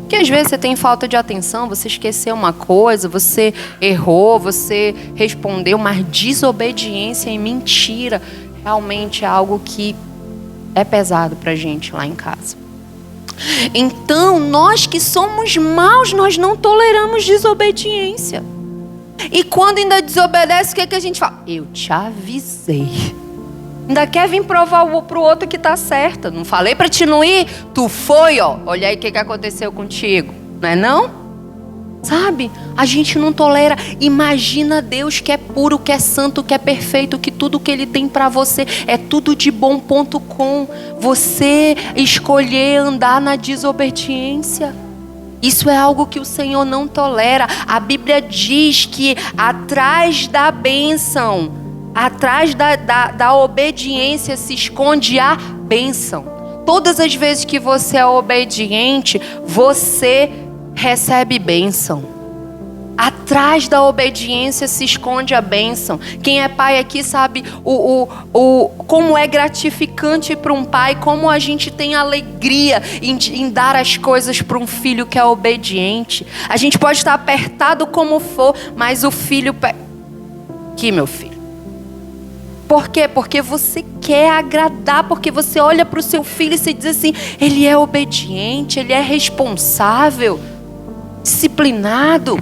Que às vezes você tem falta de atenção, você esqueceu uma coisa, você errou, você respondeu, mas desobediência e mentira realmente é algo que é pesado para a gente lá em casa. Então, nós que somos maus, nós não toleramos desobediência. E quando ainda desobedece, o que a gente fala? Eu te avisei. Ainda quer vir provar pro outro que tá certo. Não falei para te não ir? Tu foi, ó. Olha aí o que aconteceu contigo. Não é não? Sabe? A gente não tolera. Imagina Deus que é puro, que é santo, que é perfeito, que tudo que Ele tem para você é tudo de bom.com. Você escolher andar na desobediência. Isso é algo que o Senhor não tolera. A Bíblia diz que atrás da bênção, atrás da obediência se esconde a bênção. Todas as vezes que você é obediente, você recebe bênção. Atrás da obediência se esconde a bênção. Quem é pai aqui sabe como é gratificante para um pai, como a gente tem alegria em dar as coisas para um filho que é obediente. A gente pode estar apertado como for, mas o filho... Aqui, meu filho. Por quê? Porque você quer agradar, porque você olha para o seu filho e se diz assim, ele é obediente, ele é responsável, disciplinado.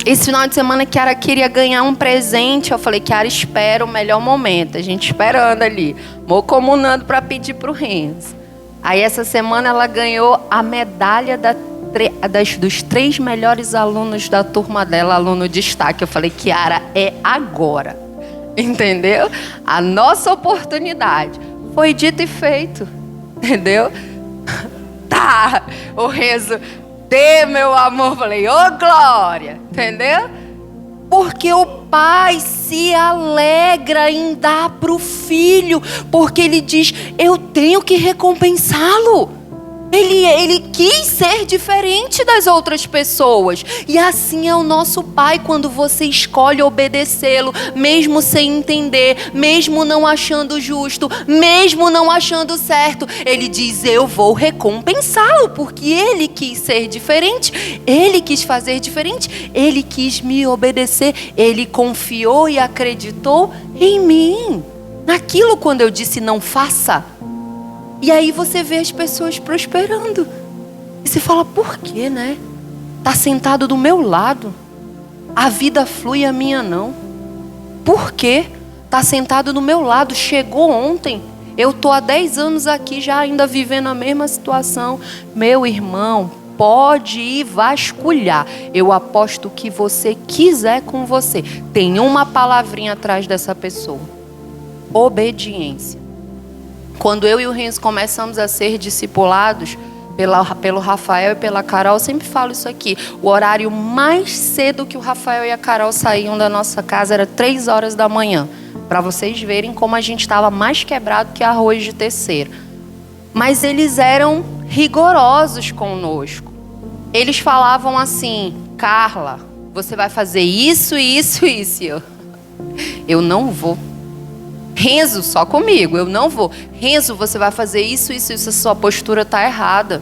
Esse final de semana, Kiara queria ganhar um presente. Eu falei, Kiara, espera o melhor momento. A gente esperando ali, mocomunando para pedir para o Renzo. Aí essa semana ela ganhou a medalha dos 3 melhores alunos da turma dela, aluno de destaque. Eu falei, Kiara, é agora. Entendeu? A nossa oportunidade. Foi dito e feito. Entendeu? Tá, o Renzo... meu amor, falei, ô glória, entendeu? Porque o pai se alegra em dar para o filho, porque ele diz, eu tenho que recompensá-lo. Ele quis ser diferente das outras pessoas. E assim é o nosso Pai quando você escolhe obedecê-lo, mesmo sem entender, mesmo não achando justo, mesmo não achando certo. Ele diz: eu vou recompensá-lo, porque ele quis ser diferente, ele quis fazer diferente, ele quis me obedecer, ele confiou e acreditou em mim. Naquilo quando eu disse não faça. E aí você vê as pessoas prosperando. E você fala: por quê, né? Tá sentado do meu lado. A vida flui, a minha não. Por quê? Tá sentado do meu lado. Chegou ontem. Eu tô há 10 anos aqui já ainda vivendo a mesma situação. Meu irmão, pode ir vasculhar. Eu aposto o que você quiser com você. Tem uma palavrinha atrás dessa pessoa: obediência. Quando eu e o Renzo começamos a ser discipulados pelo Rafael e pela Carol, eu sempre falo isso aqui: o horário mais cedo que o Rafael e a Carol saíam da nossa casa era 3 horas da manhã. Para vocês verem como a gente estava mais quebrado que arroz de terceira. Mas eles eram rigorosos conosco. Eles falavam assim: Carla, você vai fazer isso, isso e isso. Eu não vou. Renzo, só comigo, eu não vou. Renzo, você vai fazer isso, isso, isso, a sua postura tá errada.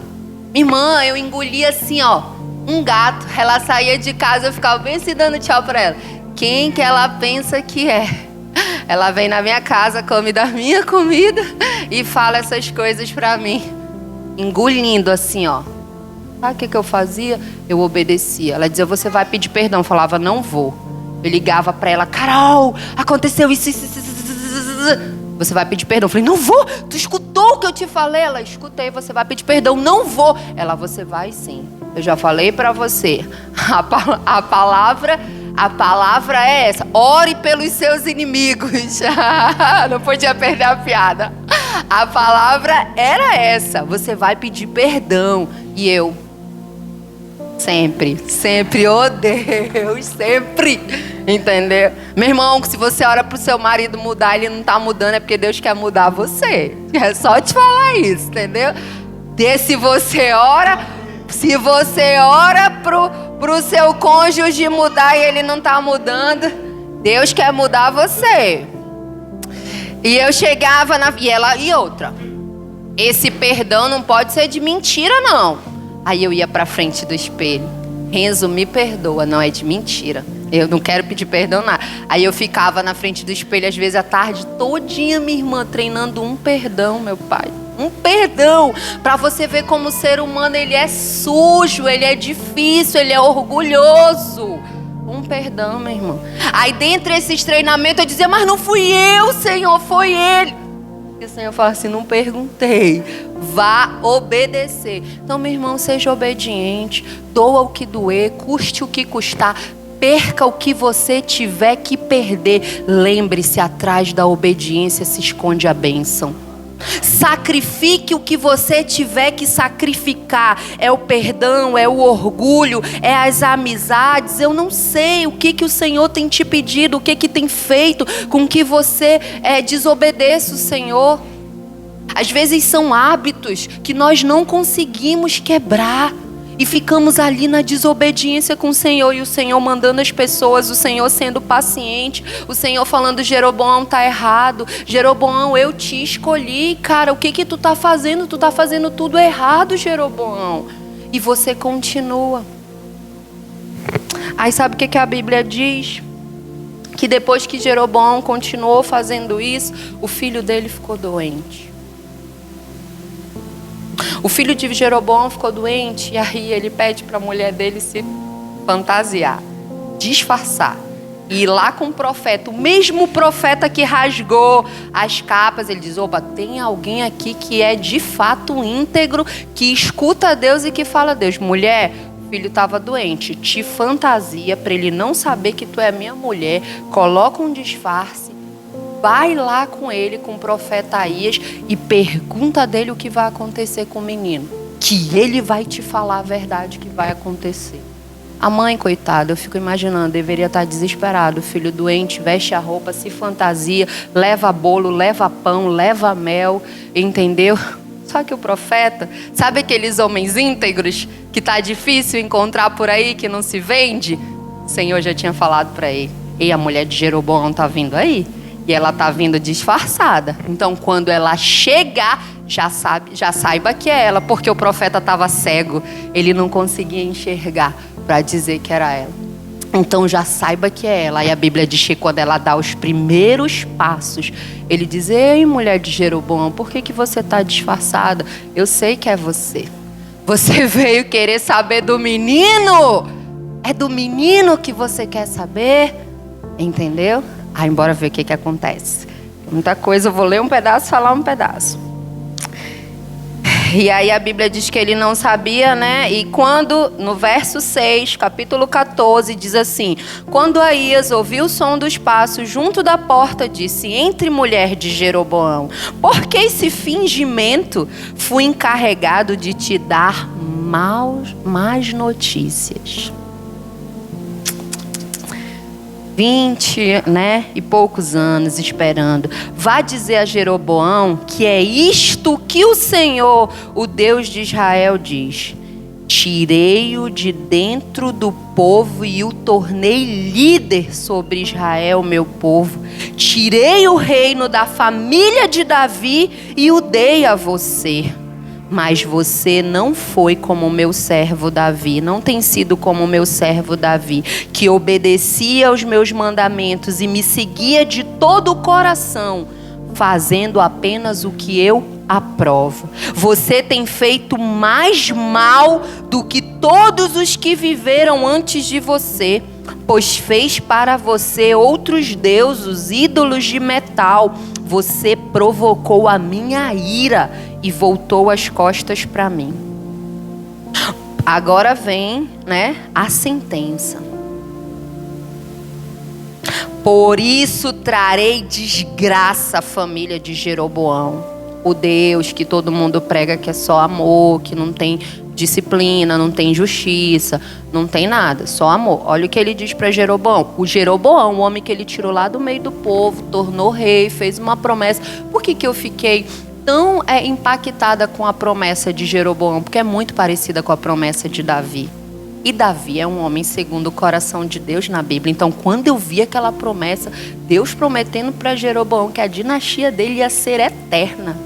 Minha irmã, eu engolia assim, ó, um gato. Ela saía de casa, eu ficava bem assim dando tchau pra ela. Quem que ela pensa que é? Ela vem na minha casa, come da minha comida e fala essas coisas pra mim. Engolindo assim, ó. Sabe o que eu fazia? Eu obedecia. Ela dizia: você vai pedir perdão. Eu falava: não vou. Eu ligava pra ela: Carol, aconteceu isso, isso, isso, isso. Você vai pedir perdão. Eu falei: não vou. Tu escutou o que eu te falei? Ela: escutei. Você vai pedir perdão. Não vou. Ela: você vai sim. Eu já falei pra você. A palavra é essa: ore pelos seus inimigos. Não podia perder a piada. A palavra era essa: você vai pedir perdão. E eu sempre, oh Deus, sempre, entendeu? Meu irmão, se você ora pro seu marido mudar, ele não tá mudando, é porque Deus quer mudar você. É só te falar isso, entendeu? Se você ora pro seu cônjuge mudar e ele não tá mudando, Deus quer mudar você. E eu chegava e outra, esse perdão não pode ser de mentira, não. Aí eu ia pra frente do espelho: Renzo, me perdoa, não é de mentira. Eu não quero pedir perdão, nada. Aí eu ficava na frente do espelho, às vezes a tarde todinha, minha irmã, treinando um perdão, meu pai. Um perdão. Pra você ver como o ser humano, ele é sujo, ele é difícil, ele é orgulhoso. Um perdão, meu irmão. Aí dentre esses treinamentos eu dizia: mas não fui eu, Senhor, foi ele. E o Senhor fala assim: não perguntei, vá obedecer. Então, meu irmão, seja obediente, doa o que doer, custe o que custar, perca o que você tiver que perder. Lembre-se, atrás da obediência se esconde a bênção. Sacrifique o que você tiver que sacrificar. É o perdão, é o orgulho, é as amizades. Eu não sei o que o Senhor tem te pedido, o que tem feito com que você desobedeça o Senhor. Às vezes são hábitos que nós não conseguimos quebrar e ficamos ali na desobediência com o Senhor, e o Senhor mandando as pessoas, o Senhor sendo paciente, o Senhor falando: Jeroboão tá errado, Jeroboão, eu te escolhi, cara, o que tu tá fazendo? Tu tá fazendo tudo errado, Jeroboão. E você continua. Aí sabe o que a Bíblia diz? Que depois que Jeroboão continuou fazendo isso, o filho dele ficou doente. O filho de Jeroboão ficou doente, e aí ele pede para a mulher dele se fantasiar, disfarçar, e ir lá com o profeta, o mesmo profeta que rasgou as capas. Ele diz: opa, tem alguém aqui que é de fato íntegro, que escuta a Deus e que fala a Deus. Mulher, o filho estava doente, te fantasia para ele não saber que tu é minha mulher, coloca um disfarce, vai lá com ele, com o profeta Aías, e pergunta dele o que vai acontecer com o menino, que ele vai te falar a verdade que vai acontecer. A mãe, coitada, eu fico imaginando, deveria estar desesperado. O filho doente, veste a roupa, se fantasia, leva bolo, leva pão, leva mel, entendeu? Só que o profeta, sabe aqueles homens íntegros que tá difícil encontrar por aí, que não se vende? O Senhor já tinha falado para ele: ei, a mulher de Jeroboão tá vindo aí. E ela tá vindo disfarçada. Então, quando ela chegar, já saiba que é ela. Porque o profeta estava cego. Ele não conseguia enxergar para dizer que era ela. Então, já saiba que é ela. E a Bíblia diz que quando ela dá os primeiros passos, ele diz: ei, mulher de Jeroboão, por que você está disfarçada? Eu sei que é você. Você veio querer saber do menino? É do menino que você quer saber? Entendeu? Aí, embora ver o que acontece. Muita coisa, eu vou ler um pedaço, falar um pedaço. E aí a Bíblia diz que ele não sabia, né? E quando, no verso 6, capítulo 14, diz assim: quando Aías ouviu o som dos passos junto da porta, disse: entre, mulher de Jeroboão, por que esse fingimento? Fui encarregado de te dar más notícias. 20, né, e poucos anos esperando. Vá dizer a Jeroboão que é isto que o Senhor, o Deus de Israel, diz: tirei-o de dentro do povo e o tornei líder sobre Israel, meu povo. Tirei o reino da família de Davi e o dei a você. Mas você não foi como o meu servo Davi, não tem sido como o meu servo Davi, que obedecia aos meus mandamentos e me seguia de todo o coração, fazendo apenas o que eu aprovo. Você tem feito mais mal do que todos os que viveram antes de você, pois fez para você outros deuses, ídolos de metal. Você provocou a minha ira e voltou as costas para mim. Agora vem, né, a sentença. Por isso trarei desgraça à família de Jeroboão. O Deus que todo mundo prega que é só amor, que não tem disciplina, não tem justiça, não tem nada, só amor. Olha o que ele diz para Jeroboão. O Jeroboão, o homem que ele tirou lá do meio do povo, tornou rei, fez uma promessa. Por que eu fiquei tão impactada com a promessa de Jeroboão? Porque é muito parecida com a promessa de Davi. E Davi é um homem segundo o coração de Deus na Bíblia. Então, quando eu vi aquela promessa, Deus prometendo para Jeroboão que a dinastia dele ia ser eterna.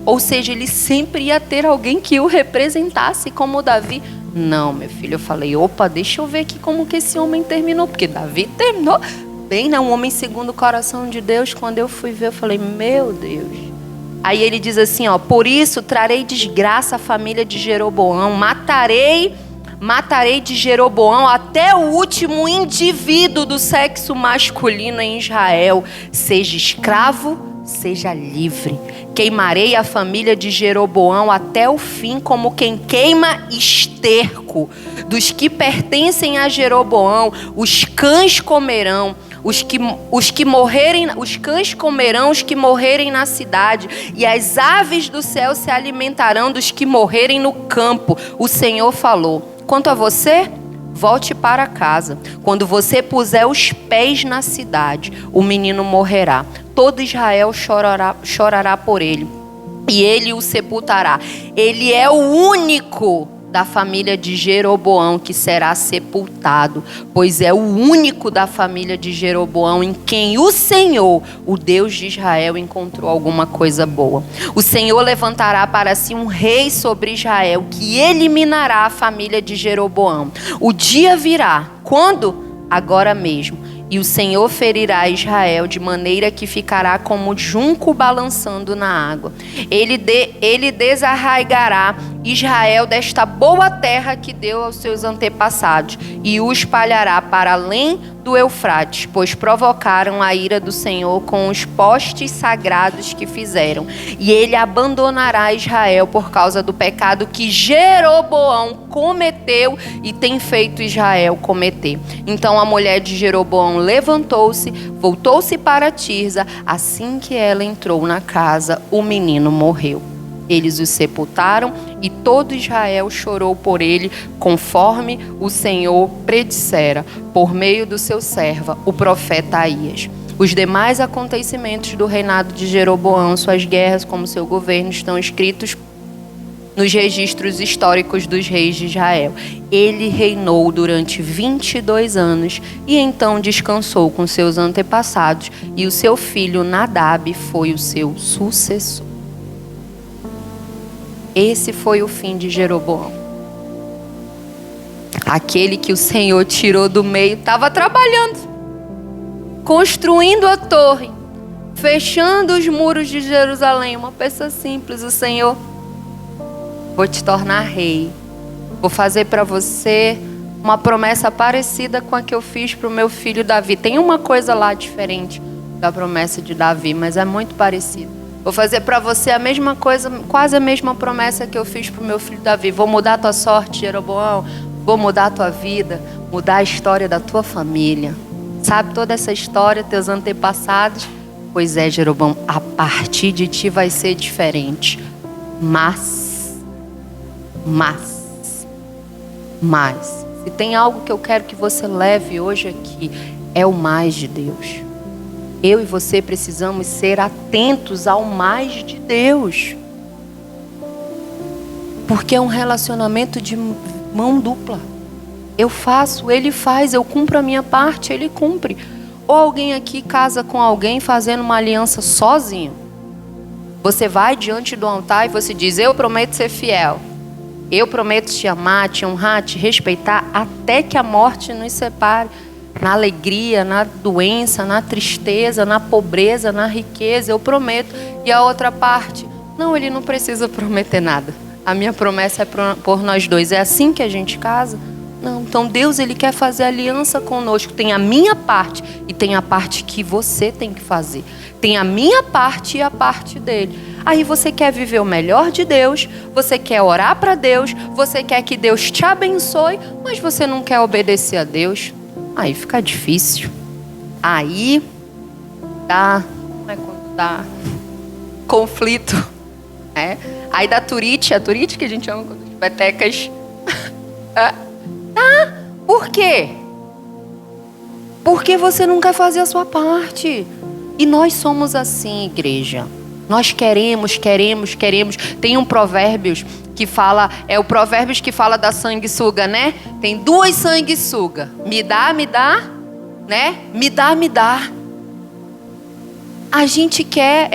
Ou seja, ele sempre ia ter alguém que o representasse como Davi. Não, meu filho, eu falei: opa, deixa eu ver aqui como que esse homem terminou. Porque Davi terminou bem, né? Um homem segundo o coração de Deus. Quando eu fui ver, eu falei: meu Deus. Aí ele diz assim, ó: por isso trarei desgraça à família de Jeroboão. Matarei de Jeroboão até o último indivíduo do sexo masculino em Israel. Seja escravo, seja livre. Queimarei a família de Jeroboão até o fim, como quem queima esterco. Dos que pertencem a Jeroboão, os cães comerão. Os cães comerão os que morrerem na cidade, e as aves do céu se alimentarão dos que morrerem no campo. O Senhor falou. Quanto a você, volte para casa. Quando você puser os pés na cidade, o menino morrerá. Todo Israel chorará por ele, e ele o sepultará. Ele é o único da família de Jeroboão que será sepultado, pois é o único da família de Jeroboão em quem o Senhor, o Deus de Israel, encontrou alguma coisa boa. O Senhor levantará para si um rei sobre Israel, que eliminará a família de Jeroboão. O dia virá. Quando? Agora mesmo. E o Senhor ferirá Israel de maneira que ficará como junco balançando na água. Ele desarraigará Israel desta boa terra que deu aos seus antepassados e o espalhará para além do Eufrates, pois provocaram a ira do Senhor com os postes sagrados que fizeram. E ele abandonará Israel por causa do pecado que Jeroboão cometeu e tem feito Israel cometer. Então a mulher de Jeroboão levantou-se, voltou-se para Tirza. Assim que ela entrou na casa, o menino morreu. Eles o sepultaram e todo Israel chorou por ele, conforme o Senhor predissera, por meio do seu servo, o profeta Aías. Os demais acontecimentos do reinado de Jeroboão, suas guerras como seu governo, estão escritos nos registros históricos dos reis de Israel. Ele reinou durante 22 anos e então descansou com seus antepassados, e o seu filho Nadab foi o seu sucessor. Esse foi o fim de Jeroboão. Aquele que o Senhor tirou do meio estava trabalhando, construindo a torre, fechando os muros de Jerusalém. Uma pessoa simples. O Senhor: vou te tornar rei. Vou fazer para você uma promessa parecida com a que eu fiz para o meu filho Davi. Tem uma coisa lá diferente da promessa de Davi, mas é muito parecida. Vou fazer para você a mesma coisa, quase a mesma promessa que eu fiz para o meu filho Davi. Vou mudar a tua sorte, Jeroboão. Vou mudar a tua vida, mudar a história da tua família. Sabe toda essa história, teus antepassados? Pois é, Jeroboão, a partir de ti vai ser diferente. Mas, se tem algo que eu quero que você leve hoje aqui, é o mais de Deus. Eu e você precisamos ser atentos ao mais de Deus. Porque é um relacionamento de mão dupla. Eu faço, ele faz, eu cumpro a minha parte, ele cumpre. Ou alguém aqui casa com alguém fazendo uma aliança sozinho. Você vai diante do altar e você diz: eu prometo ser fiel. Eu prometo te amar, te honrar, te respeitar, até que a morte nos separe. Na alegria, na doença, na tristeza, na pobreza, na riqueza, eu prometo. E a outra parte: não, ele não precisa prometer nada. A minha promessa é por nós dois. É assim que a gente casa? Não. Então Deus, ele quer fazer aliança conosco. Tem a minha parte e tem a parte que você tem que fazer. Tem a minha parte e a parte dele. Aí você quer viver o melhor de Deus, você quer orar para Deus, você quer que Deus te abençoe, mas você não quer obedecer a Deus. Aí fica difícil. Aí dá, como é quando dá conflito, né? Aí dá turite, a turite que a gente chama quando as petecas. Por quê? Porque você não quer fazer a sua parte. E nós somos assim, igreja. Nós queremos. Tem um Provérbios que fala, é o Provérbios que fala da sanguessuga, né? Tem duas sanguessugas. Me dá, né? Me dá. A gente quer,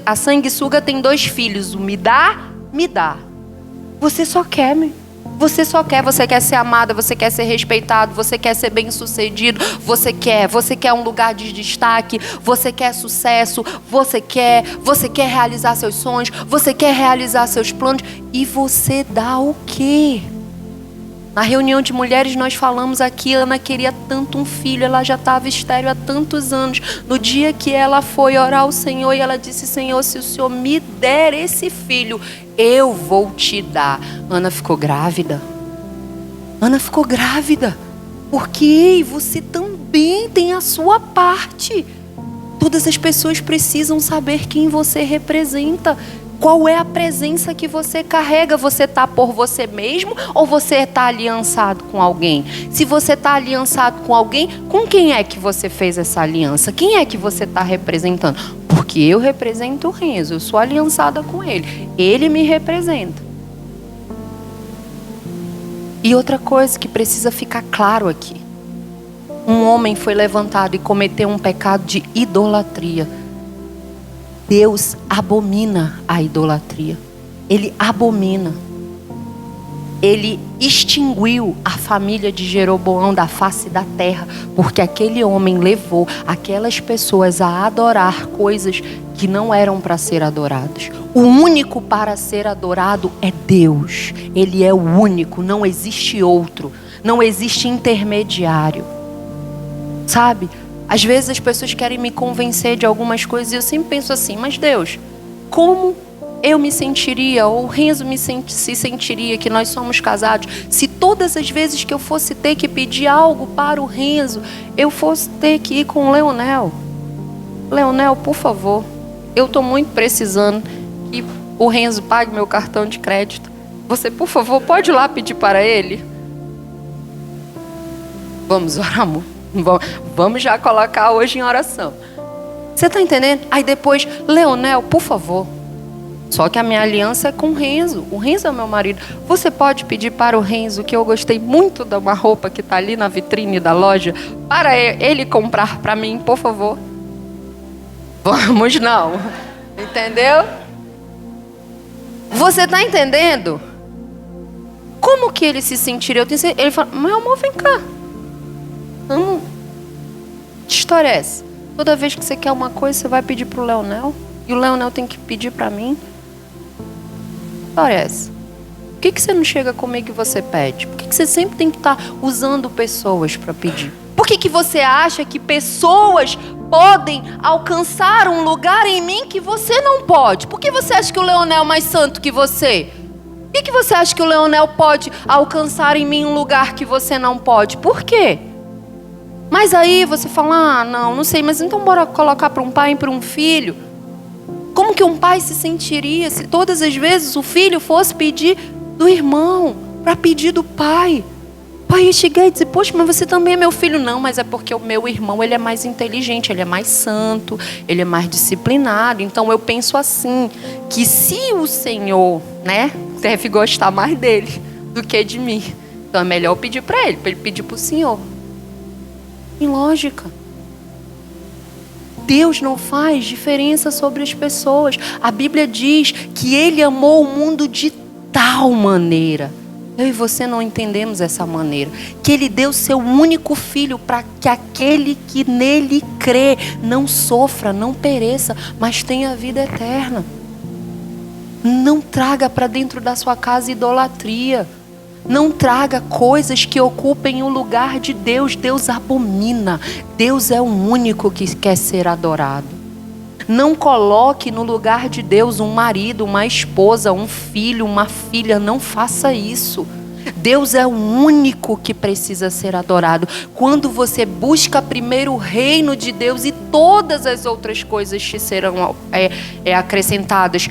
a sanguessuga tem 2 filhos. O me dá. Você só quer, você quer ser amada, você quer ser respeitado, você quer ser bem-sucedido, você quer um lugar de destaque, você quer sucesso, você quer realizar seus sonhos, você quer realizar seus planos, e você dá o quê? Na reunião de mulheres nós falamos aqui, Ana queria tanto um filho, ela já estava estéril há tantos anos. No dia que ela foi orar ao Senhor e ela disse: Senhor, se o Senhor me der esse filho, eu vou te dar. Ana ficou grávida. Porque você também tem a sua parte. Todas as pessoas precisam saber quem você representa. Qual é a presença que você carrega? Você está por você mesmo ou você está aliançado com alguém? Se você está aliançado com alguém, com quem é que você fez essa aliança? Quem é que você está representando? Porque eu represento o Renzo, eu sou aliançada com ele. Ele me representa. E outra coisa que precisa ficar claro aqui. Um homem foi levantado e cometeu um pecado de idolatria. Deus abomina a idolatria. Ele abomina. Ele extinguiu a família de Jeroboão da face da terra, porque aquele homem levou aquelas pessoas a adorar coisas que não eram para ser adoradas. O único para ser adorado é Deus. Ele é o único, não existe outro, não existe intermediário. Sabe? Às vezes as pessoas querem me convencer de algumas coisas e eu sempre penso assim: mas Deus, como eu me sentiria, ou o Renzo se sentiria, que nós somos casados, se todas as vezes que eu fosse ter que pedir algo para o Renzo, eu fosse ter que ir com o Leonel? Leonel, por favor, eu estou muito precisando que o Renzo pague meu cartão de crédito. Você, por favor, pode ir lá pedir para ele? Vamos orar, amor. Vamos já colocar hoje em oração. Você está entendendo? Aí depois, Leonel, por favor, Só que a minha aliança é com o Renzo. O Renzo é meu marido. Você pode pedir para o Renzo, que eu gostei muito de uma roupa que está ali na vitrine da loja, para ele comprar para mim, por favor? Vamos não. Entendeu? Você está entendendo? Como que ele se sentiria? Ele fala, meu amor, vem cá. Vamos. Que história é essa? Toda vez que você quer uma coisa, você vai pedir para o Leonel? E o Leonel tem que pedir para mim? Que história é essa? Por que você não chega comigo e você pede? Por que você sempre tem que estar usando pessoas para pedir? Por que você acha que pessoas podem alcançar um lugar em mim que você não pode? Por que você acha que o Leonel é mais santo que você? Por que você acha que o Leonel pode alcançar em mim um lugar que você não pode? Por quê? Mas aí você fala, não sei, mas então bora colocar para um pai e para um filho. Como que um pai se sentiria se todas as vezes o filho fosse pedir do irmão, para pedir do pai? O pai ia chegar e dizer, poxa, mas você também é meu filho. Não, mas é porque o meu irmão, ele é mais inteligente, ele é mais santo, ele é mais disciplinado. Então eu penso assim, que se o Senhor, deve gostar mais dele do que de mim, então é melhor eu pedir para ele pedir para o Senhor. Em lógica. Deus não faz diferença sobre as pessoas. A Bíblia diz que Ele amou o mundo de tal maneira. Eu e você não entendemos essa maneira. Que Ele deu seu único filho para que aquele que nele crê não sofra, não pereça, mas tenha vida eterna. Não traga para dentro da sua casa idolatria. Não traga coisas que ocupem o lugar de Deus. Deus abomina. Deus é o único que quer ser adorado. Não coloque no lugar de Deus um marido, uma esposa, um filho, uma filha. Não faça isso. Deus é o único que precisa ser adorado. Quando você busca primeiro o reino de Deus e todas as outras coisas te serão acrescentadas.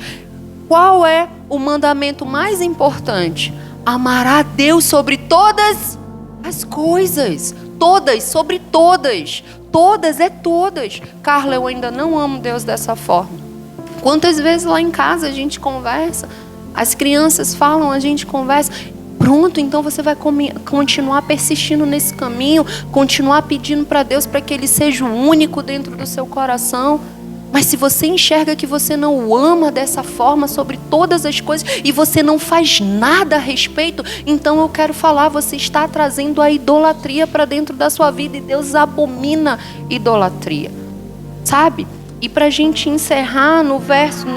Qual é o mandamento mais importante? Amar a Deus sobre todas as coisas. Todas, sobre todas. Todas é todas. Carla, eu ainda não amo Deus dessa forma. Quantas vezes lá em casa a gente conversa, as crianças falam, a gente conversa. Pronto, então você vai continuar persistindo nesse caminho, continuar pedindo para Deus para que Ele seja o único dentro do seu coração. Mas se você enxerga que você não o ama dessa forma sobre todas as coisas e você não faz nada a respeito, então eu quero falar, você está trazendo a idolatria para dentro da sua vida e Deus abomina idolatria. Sabe? E para a gente encerrar no verso,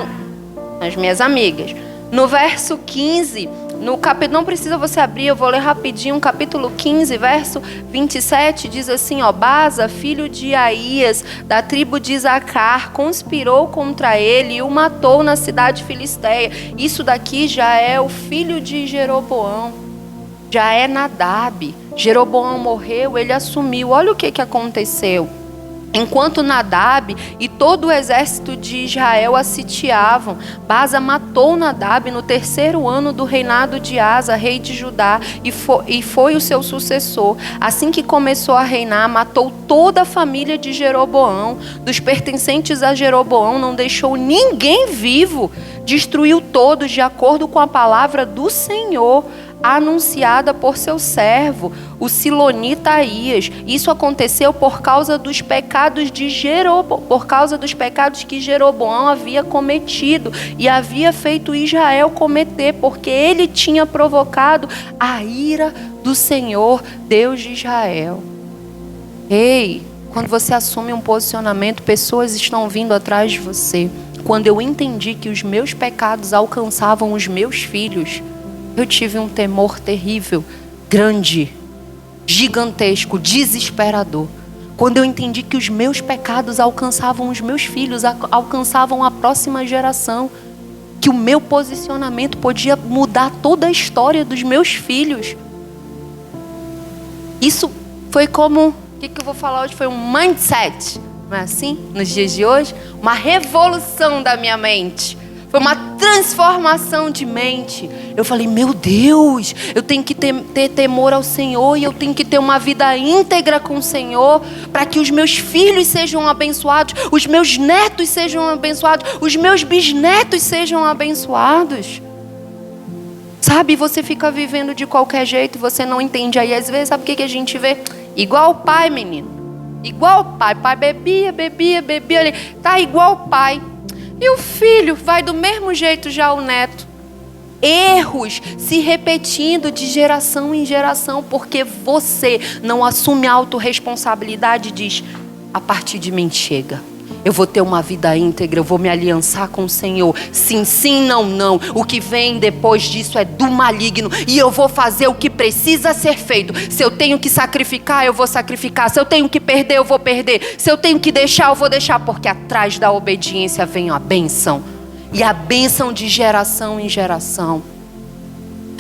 as minhas amigas, no verso 15, no capítulo, não precisa você abrir, eu vou ler rapidinho, capítulo 15, verso 27, diz assim, Baza, filho de Aías, da tribo de Isacar, conspirou contra ele e o matou na cidade filisteia. Isso daqui já é o filho de Jeroboão, já é Nadab. Jeroboão morreu, ele assumiu. Olha o que aconteceu. Enquanto Nadab e todo o exército de Israel a sitiavam, Baza matou Nadab no 3º ano do reinado de Asa, rei de Judá, e foi o seu sucessor. Assim que começou a reinar, matou toda a família de Jeroboão. Dos pertencentes a Jeroboão não deixou ninguém vivo. Destruiu todos de acordo com a palavra do Senhor, anunciada por seu servo, o silonita Aías. Isso aconteceu por causa dos pecados de por causa dos pecados que Jeroboão havia cometido e havia feito Israel cometer, porque ele tinha provocado a ira do Senhor, Deus de Israel. Ei, quando você assume um posicionamento, pessoas estão vindo atrás de você. Quando eu entendi que os meus pecados alcançavam os meus filhos, eu tive um temor terrível, grande, gigantesco, desesperador. Quando eu entendi que os meus pecados alcançavam os meus filhos, alcançavam a próxima geração, que o meu posicionamento podia mudar toda a história dos meus filhos. Isso foi como, o que eu vou falar hoje? Foi um mindset, não é assim? Nos dias de hoje, uma revolução da minha mente. Foi uma transformação de mente. Eu falei, meu Deus, eu tenho que ter temor ao Senhor e eu tenho que ter uma vida íntegra com o Senhor para que os meus filhos sejam abençoados, os meus netos sejam abençoados, os meus bisnetos sejam abençoados. Sabe, você fica vivendo de qualquer jeito, você não entende. Aí às vezes, sabe o que a gente vê? Igual o pai, menino. Igual o pai. Pai bebia. Tá igual o pai. E o filho vai do mesmo jeito já o neto. Erros se repetindo de geração em geração, porque você não assume a autorresponsabilidade e diz, a partir de mim chega. Eu vou ter uma vida íntegra, eu vou me aliançar com o Senhor. Sim, sim, não, não. O que vem depois disso é do maligno. E eu vou fazer o que precisa ser feito. Se eu tenho que sacrificar, eu vou sacrificar. Se eu tenho que perder, eu vou perder. Se eu tenho que deixar, eu vou deixar. Porque atrás da obediência vem a bênção. E a bênção de geração em geração.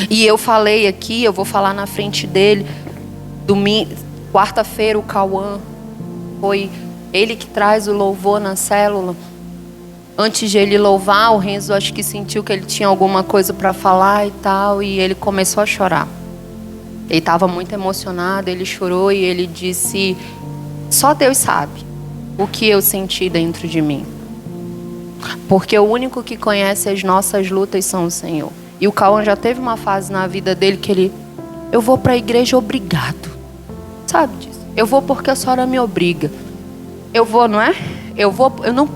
E eu falei aqui, eu vou falar na frente dele. Quarta-feira o Cauã foi... Ele que traz o louvor na célula. Antes de ele louvar, o Renzo acho que sentiu que ele tinha alguma coisa para falar e tal. E ele começou a chorar. Ele estava muito emocionado, ele chorou e ele disse, só Deus sabe o que eu senti dentro de mim. Porque o único que conhece as nossas lutas são o Senhor. E o Cauã já teve uma fase na vida dele que ele, eu vou para a igreja obrigado. Sabe disso? Eu vou porque a senhora me obriga. Eu vou, não é? Eu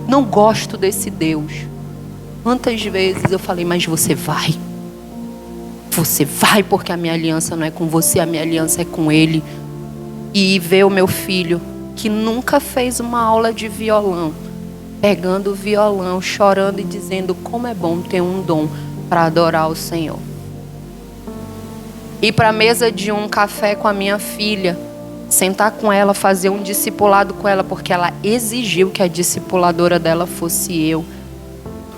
não gosto desse Deus. Quantas vezes eu falei, mas você vai. Você vai porque a minha aliança não é com você, a minha aliança é com Ele. E ver o meu filho, que nunca fez uma aula de violão, pegando o violão, chorando e dizendo como é bom ter um dom para adorar o Senhor. Ir para a mesa de um café com a minha filha, sentar com ela, fazer um discipulado com ela, porque ela exigiu que a discipuladora dela fosse eu.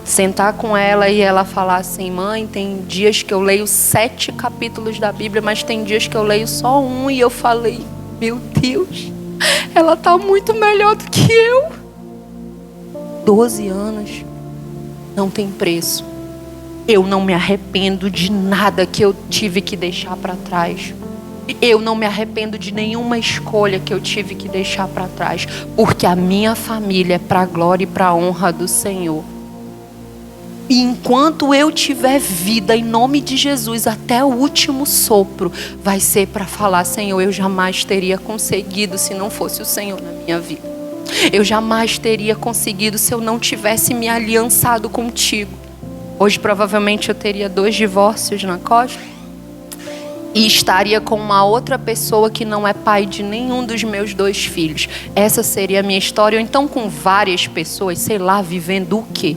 Sentar com ela e ela falar assim, mãe, tem dias que eu leio 7 capítulos da Bíblia, mas tem dias que eu leio só 1. E eu falei, meu Deus, ela está muito melhor do que eu. 12 anos, não tem preço. Eu não me arrependo de nada que eu tive que deixar para trás. Eu não me arrependo de nenhuma escolha que eu tive que deixar para trás, porque a minha família é para a glória e para a honra do Senhor. E enquanto eu tiver vida, em nome de Jesus, até o último sopro, vai ser para falar, Senhor, eu jamais teria conseguido se não fosse o Senhor na minha vida. Eu jamais teria conseguido se eu não tivesse me aliançado contigo. Hoje provavelmente eu teria 2 divórcios na costa. E estaria com uma outra pessoa que não é pai de nenhum dos meus 2 filhos. Essa seria a minha história. Ou então com várias pessoas, sei lá, vivendo o quê?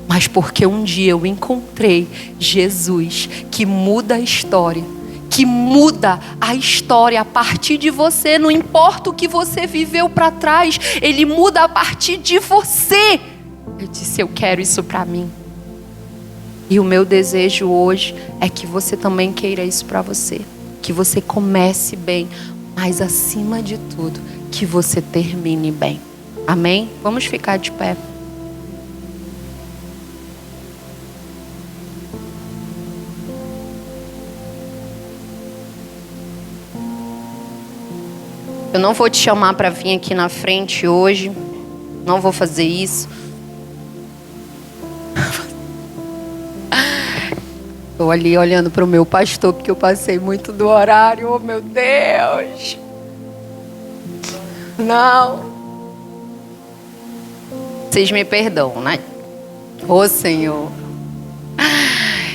Mas porque um dia eu encontrei Jesus, que muda a história. Que muda a história a partir de você. Não importa o que você viveu para trás. Ele muda a partir de você. Eu disse, eu quero isso para mim. E o meu desejo hoje é que você também queira isso para você. Que você comece bem, mas acima de tudo, que você termine bem. Amém? Vamos ficar de pé. Eu não vou te chamar para vir aqui na frente hoje. Não vou fazer isso. Estou ali olhando para o meu pastor, porque eu passei muito do horário. Oh, meu Deus. Não. Vocês me perdoam, né? Ô, Senhor.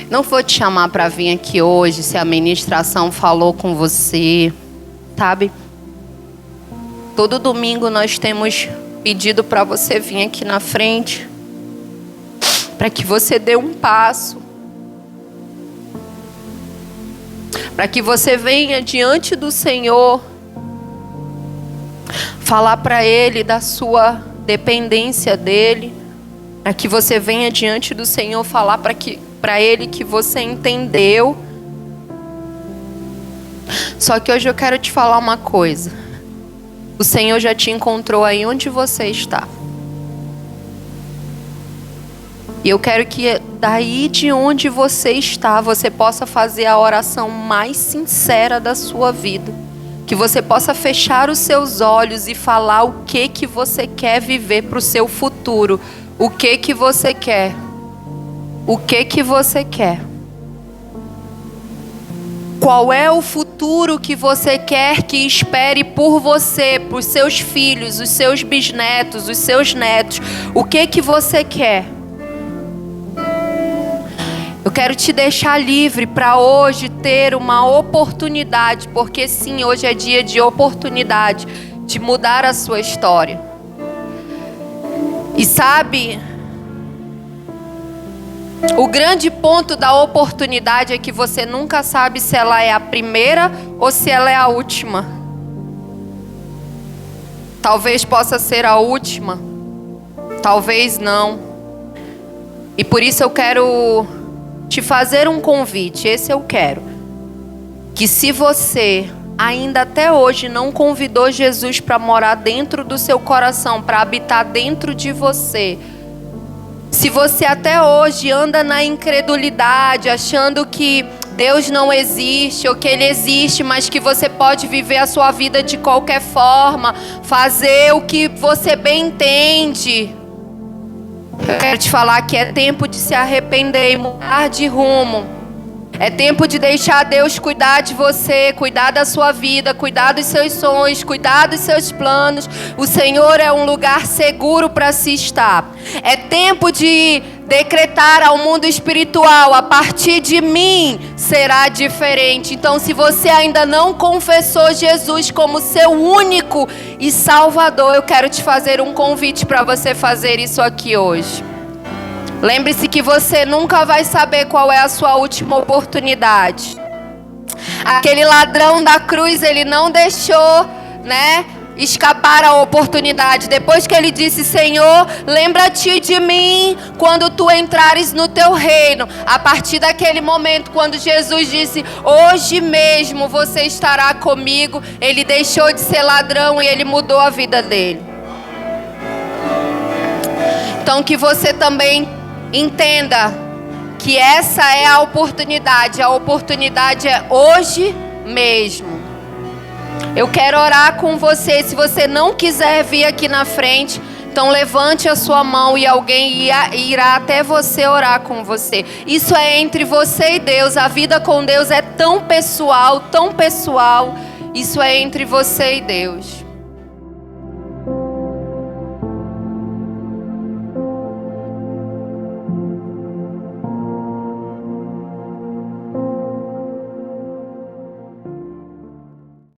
Não vou te chamar para vir aqui hoje se a ministração falou com você, sabe? Todo domingo nós temos pedido para você vir aqui na frente, para que você dê um passo. Para que você venha diante do Senhor, falar para Ele da sua dependência dEle. Para que você venha diante do Senhor, falar para Ele que você entendeu. Só que hoje eu quero te falar uma coisa. O Senhor já te encontrou aí onde você está. E eu quero que daí de onde você está, você possa fazer a oração mais sincera da sua vida. Que você possa fechar os seus olhos e falar o que você quer viver para o seu futuro. O que você quer. O que você quer. Qual é o futuro que você quer que espere por você, por seus filhos, os seus bisnetos, os seus netos? O que você quer? Eu quero te deixar livre para hoje ter uma oportunidade, porque sim, hoje é dia de oportunidade de mudar a sua história. E sabe, o grande ponto da oportunidade é que você nunca sabe se ela é a primeira ou se ela é a última. Talvez possa ser a última, talvez não. E por isso eu quero te fazer um convite, esse eu quero. Que se você ainda até hoje não convidou Jesus para morar dentro do seu coração, para habitar dentro de você, se você até hoje anda na incredulidade, achando que Deus não existe, ou que Ele existe, mas que você pode viver a sua vida de qualquer forma, fazer o que você bem entende, eu quero te falar que é tempo de se arrepender e mudar de rumo. É tempo de deixar Deus cuidar de você, cuidar da sua vida, cuidar dos seus sonhos, cuidar dos seus planos. O Senhor é um lugar seguro para se estar. É tempo de decretar ao mundo espiritual: a partir de mim será diferente. Então, se você ainda não confessou Jesus como seu único e Salvador, eu quero te fazer um convite para você fazer isso aqui hoje. Lembre-se que você nunca vai saber qual é a sua última oportunidade. Aquele ladrão da cruz, ele não deixou, escapar a oportunidade. Depois que ele disse: Senhor, lembra-te de mim quando tu entrares no teu reino. A partir daquele momento, quando Jesus disse: hoje mesmo você estará comigo, ele deixou de ser ladrão e ele mudou a vida dele. Então que você também entenda que essa é a oportunidade. A oportunidade é hoje mesmo. Eu quero orar com você. Se você não quiser vir aqui na frente, então levante a sua mão e alguém irá até você orar com você. Isso é entre você e Deus. A vida com Deus é tão pessoal, tão pessoal. Isso é entre você e Deus.